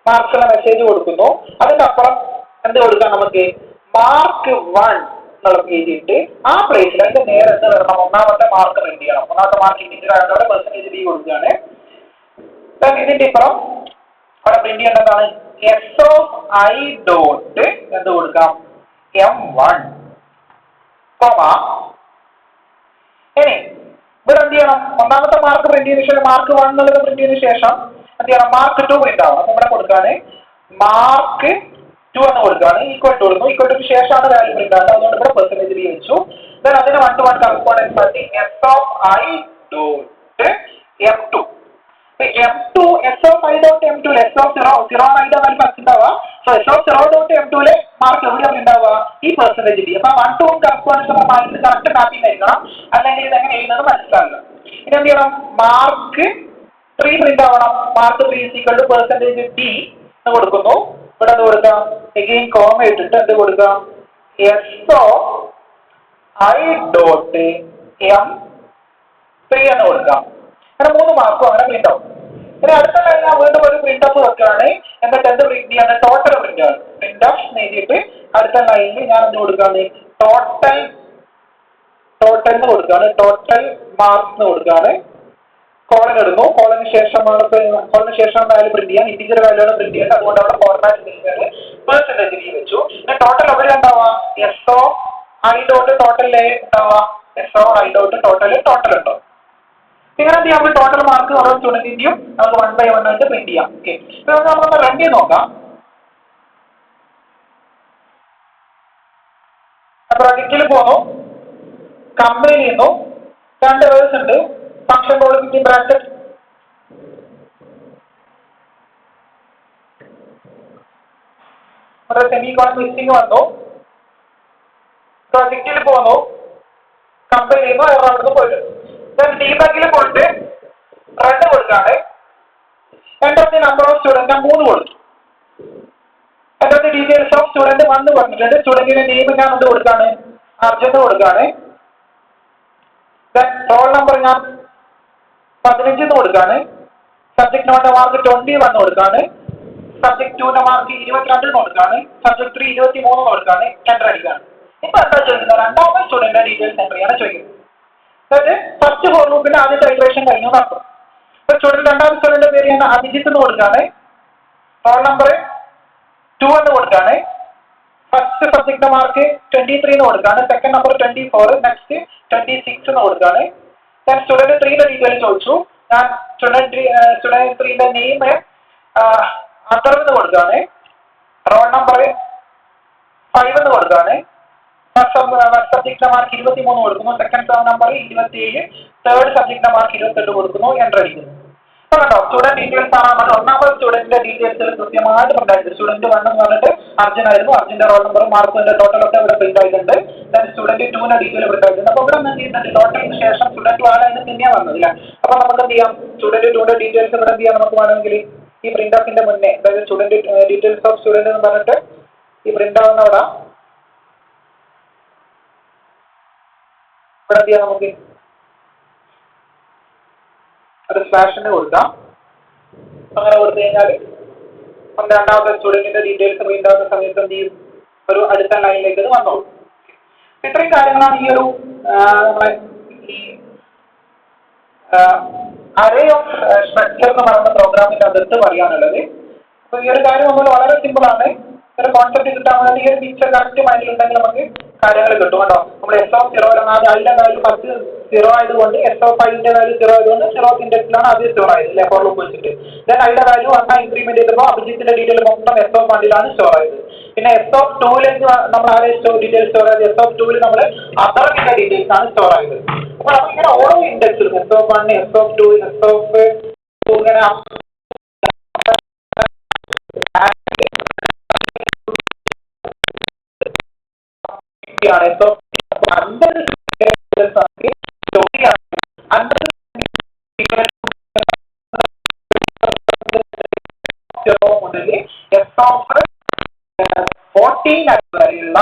മാർക്സ് എന്നുള്ള മെസ്സേജ് കൊടുക്കുന്നു. അതിന്റെ അപ്പുറം എന്ത് കൊടുക്കാം? നമുക്ക് മാർക്ക് 1 എന്നുള്ള എഴുതിയിട്ട് ആ പ്ലേസിൽ അതിന്റെ നേരെ എന്ത് വരണം? ഒന്നാമത്തെ മാർക്ക് പ്രിന്റ് ചെയ്യണം. ഒന്നാമത്തെ മാർക്ക് ഇന്റീജർ ആയതോടെ %d കൊടുക്കുകയാണ്. ഇതിന്റെ ഇപ്പുറം അവിടെ പ്രിന്റ് ചെയ്യേണ്ടതാണ് SOI ഡോട്ട് എന്ത് കൊടുക്കാം? M1 comma. ഇനി ഇവിടെ എന്ത് ചെയ്യണം? ഒന്നാമത്തെ മാർക്ക് പ്രിന്റ് ചെയ്തതിനു ശേഷം മാർക്ക് 1 എന്നുള്ളത് പ്രിന്റ് ചെയ്തതിനു ശേഷം എന്ത് ചെയ്യണം? മാർക്ക് 2 പ്രിന്റ് ആവണം. അപ്പൊ ഇവിടെ കൊടുക്കാണ് മാർക്ക് 2 എന്ന് കൊടുക്കുകയാണ്. ഈക്വൽ ടു കൊടുക്കുന്നു. ഈക്വൽ ടു ശേഷമാണ് വാല്യൂ പ്രിന്റ് ആവുന്നത്. അതുകൊണ്ട് ഇവിടെ %d വെച്ചു. ദെൻ അതിന് 1-to-1 കറസ്പോണ്ടൻസ് ആക്കി SOI dot M2. M2 SOI dot M2 SO0 ഐയുടെ വാല്യൂ ഫസ്റ്റ് ഉണ്ടാവുക. So SO0 dot M2 mark എവിടെയാണ് ഉണ്ടാവുക? ഈ %d. അപ്പൊ 1-to-1 കറസ്പോണ്ടൻസ് നമ്മൾ മാർക്കിൽ കറക്റ്റ് കാപ്പി ആയിരിക്കണം. അല്ലെങ്കിൽ ഇത് എങ്ങനെ ചെയ്യുന്നത് മനസ്സിലാവില്ല. ഇനി എന്ത് ചെയ്യണം? മാർക്ക് 3 പ്രിന്റ് ആവണം. മാർക്ക് 3 ഈക്വൽ ടു %d എന്ന് കൊടുക്കുന്നു. ഇവിടെ എന്ത് കൊടുക്കാം? എഗെയിൻ കോമ ഇട്ടിട്ട് എന്ത് കൊടുക്കാം? SOI ഡോട്ട് M3 എന്ന് കൊടുക്കാം. അങ്ങനെ 3 മാർക്കും അങ്ങനെ പ്രിന്റ് ആവും. ഇനി അടുത്ത ലൈൻ ഞാൻ വീണ്ടും ഒരു പ്രിന്റ് ഓഫ് വെക്കുകയാണ്. എന്നിട്ട് എന്ത് പ്രിന്റ് ചെയ്യാണ്? ടോട്ടൽ പ്രിന്റ് ആണ്. പ്രിന്റ് ഓഫ് എഴുതിയിട്ട് അടുത്ത ലൈനിൽ ഞാൻ എന്ത് കൊടുക്കുകയാണ്? ടോട്ടൽ എന്ന് കൊടുക്കുകയാണ്. ടോട്ടൽ മാർക്സ് എന്ന് കൊടുക്കുകയാണ്. കോളൻ ഇടുന്നു. കോളന് ശേഷം വാല്യൂ പ്രിന്റ് ചെയ്യാൻ ഇന്റീജർ വാല്യൂ ആണ് പ്രിന്റ് ചെയ്യുന്നത്. അതുകൊണ്ട് അവിടെ ഫോർമാറ്റ് %d വെച്ചു. ടോട്ടൽ എവിടെ ഉണ്ടാവുക? SOI ഡോട്ട് ടോട്ടലിലെ ഉണ്ടാവുക. SOI ഡോട്ട് ടോട്ടൽ ഉണ്ടോ? ഇങ്ങനെ നമ്മൾ ടോട്ടൽ മാർക്ക് ഓരോ സ്റ്റുഡന്റിന്റെയും നമുക്ക് 1 by 1 ആയിട്ട് പ്രിന്റ് ചെയ്യാം. ഓക്കെ, നമ്മളൊന്ന് റൺ ചെയ്ത് നോക്കാം. പ്രൊജക്റ്റിൽ പോന്നു, കമ്പൈൽ ചെയ്യുന്നു. 2 വേർഡ്സ് ഉണ്ട്. Function call within bracket semicolon missing വന്നു. പ്രൊജക്റ്റിൽ പോന്നു, കമ്പൈൽ ചെയ്യുന്നു. എറർ പോയിട്ടുണ്ട്. ഡീബഗിൽ പോയിട്ട് റൺ കൊടുക്കാണ്. Enter the number of student 3 കൊടുത്തു. Enter the details of student 1 പറഞ്ഞിട്ടുണ്ട്. സ്റ്റുഡന്റിന്റെ നെയിം ഞാൻ എന്ത് കൊടുക്കാണ്? അർജുൻ കൊടുക്കാണ്. റോൾ നമ്പർ ഞാൻ 15 കൊടുക്കാണ്. സബ്ജക്ട് നോട്ട് മാർക്ക് 21 കൊടുക്കാണ്. സബ്ജക്ട് 2 മാർക്ക് 22 കൊടുക്കാണ്. സബ്ജക്ട് 3 23 കൊടുക്കാണ്. എൻ്റർ അടിക്കാണ്. ഇപ്പൊ എന്താ ചോദിക്കുന്നത്? രണ്ടാമത്തെ സ്റ്റുഡന്റിന്റെ ഡീറ്റെയിൽസ് എൻ്റർ ചെയ്യാണ് ചോദിക്കുന്നത്. അതായത് ഫസ്റ്റ് ഫോർ ലൂപ്പിന്റെ ആദ്യത്തെ ഇറ്ററേഷൻ കഴിഞ്ഞു നടത്തും. ഇപ്പൊ രണ്ടാമത്തെ സ്റ്റുഡന്റിന്റെ പേര് ഞാൻ അഭിജിത്ത് എന്ന് കൊടുക്കാണ്. റോൾ നമ്പർ 2 എന്ന് കൊടുക്കാണ്. ഫസ്റ്റ് സബ്ജക്ട് മാർക്ക് 23 എന്ന് കൊടുക്കാണ്. സെക്കൻഡ് നമ്പർ 24, നെക്സ്റ്റ് 26 എന്ന് കൊടുക്കാണ്. ഞാൻ സ്റ്റുഡന്റ് 3ന്റെ ഡീറ്റെയിൽ ചോദിച്ചു. ഞാൻ സ്റ്റുഡന്റ് 3ന്റെ നെയിം അദർ എന്ന് കൊടുക്കാണ്. റോൾ നമ്പർ 5 എന്ന് കൊടുക്കാണ്. സബ്ജക്ട് മാർക്ക് 23 കൊടുക്കുന്നു. Second number 27, third subject mark 28 കൊടുക്കുന്നു. എൻ്റർ അടിക്കുന്നു. അപ്പൊ കണ്ടോ, സ്റ്റുഡന്റ് ഡീറ്റെയിൽസ് ആണ്. ഒന്നാമത്തെ സ്റ്റുഡന്റിന്റെ ഡീറ്റെയിൽസ് കൃത്യമായിട്ട് ഉണ്ടായിരുന്നു. സ്റ്റുഡന്റ് 1 എന്ന് പറഞ്ഞിട്ട് അർജുൻ ആയിരുന്നു. അർജുന്റെ റോൾ നമ്പറും മാർക്കിന്റെ ടോട്ടൽ ഒക്കെ ഇവിടെ പ്രിന്റ് ആയിട്ടുണ്ട്. സ്റ്റുഡന്റ് 2ന്റെ ഡീറ്റെയിൽ പ്രിന്റ് ആയിട്ടുണ്ട്. അപ്പൊ ഇവിടെ എന്ത് ചെയ്യുന്നുണ്ട്? ടോട്ടലിന് ശേഷം സ്റ്റുഡന്റ് 1 തന്നെയാണ് വന്നതില്ല. അപ്പൊ നമുക്ക് എന്ത് ചെയ്യാം? സ്റ്റുഡന്റ് 2ന്റെ ഡീറ്റെയിൽസ് ഇവിടെ എന്ത് ചെയ്യാം? നമുക്ക് വേണമെങ്കിൽ ഈ പ്രിന്റ് ഓഫിന്റെ മുന്നേ, അതായത് സ്റ്റുഡന്റ് ഡീറ്റെയിൽസ് ഓഫ് സ്റ്റുഡന്റ് എന്ന് പറഞ്ഞിട്ട് ഈ പ്രിന്റ് ആവുന്ന അവിടെ ഇവിടെ എന്ത് ചെയ്യാം? നമുക്ക് സ്ലാഷിന് കൊടുക്കാം. അങ്ങനെ കൊടുത്തു കഴിഞ്ഞാൽ രണ്ടാമത്തെ സ്റ്റുഡന്റിന്റെ ഡീറ്റെയിൽസ് പ്രിന്റ് ആവുന്ന സമയത്ത് എന്ത് ചെയ്യും, ഒരു അടുത്ത ലൈനിലേക്ക് അത് വന്നോളൂ. ഇത്രയും കാര്യങ്ങളാണ് ഈ ഒരു നമ്മളെ ഈ അറേ ഓഫ് സ്ട്രക്ചർ എന്ന് പറയുന്ന പ്രോഗ്രാമിന്റെ അകത്ത് പറയാനുള്ളത്. അപ്പൊ ഈ ഒരു കാര്യം നമ്മൾ വളരെ സിമ്പിൾ ആണ്. ഒരു കോൺസെപ്റ്റ് കിട്ടാൻ വേണ്ടി ഈ ഒരു പിക്ചർ കറക്റ്റ് മൈൻഡിലുണ്ടെങ്കിൽ നമുക്ക് കാര്യങ്ങൾ കിട്ടും കേട്ടോ. നമ്മൾ എസ് ഓഫ് 0 അതിന്റെ വാല്യൂ ഫസ്റ്റ് 0 ആയതുകൊണ്ട് എസ് ഓഫ് ഐന്റെ വാല്യൂ 0 ആയതുകൊണ്ട് 0th ഇൻഡെക്സിലാണ് ആദ്യം 0 ആയത് അല്ലെ, ഫോർ ലൂപ്പ് വെച്ചിട്ട്. ദെൻ ഐയുടെ വാല്യൂ 1 ഇൻക്രിമെന്റ് ചെയ്തപ്പോൾ അഭിജിത്തിന്റെ ഡീറ്റെയിൽ മൊത്തം എസ് ഓഫ് 1ലാണ് സ്റ്റോർ ആയത്. പിന്നെ എസ് ഓഫ് 2ലേക്ക് നമ്മൾ ആരെ ഡീറ്റെയിൽ സ്റ്റോർ ആയത്, എസ് ഓഫ് 2ൽ നമ്മൾ അതറിന്റെ ഡീറ്റെയിൽസ് ആണ് സ്റ്റോർ ആയത്. അപ്പൊ നമുക്ക് ഇങ്ങനെ ഓരോ ഇൻഡെക്സിലും S of 1, S of 2, S of 2 ഇങ്ങനെ മുതൽ എസ് ഓഫ് 14 വരെയുള്ള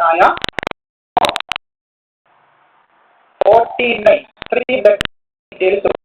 ആയ 49 ഡീറ്റെയിൽസ്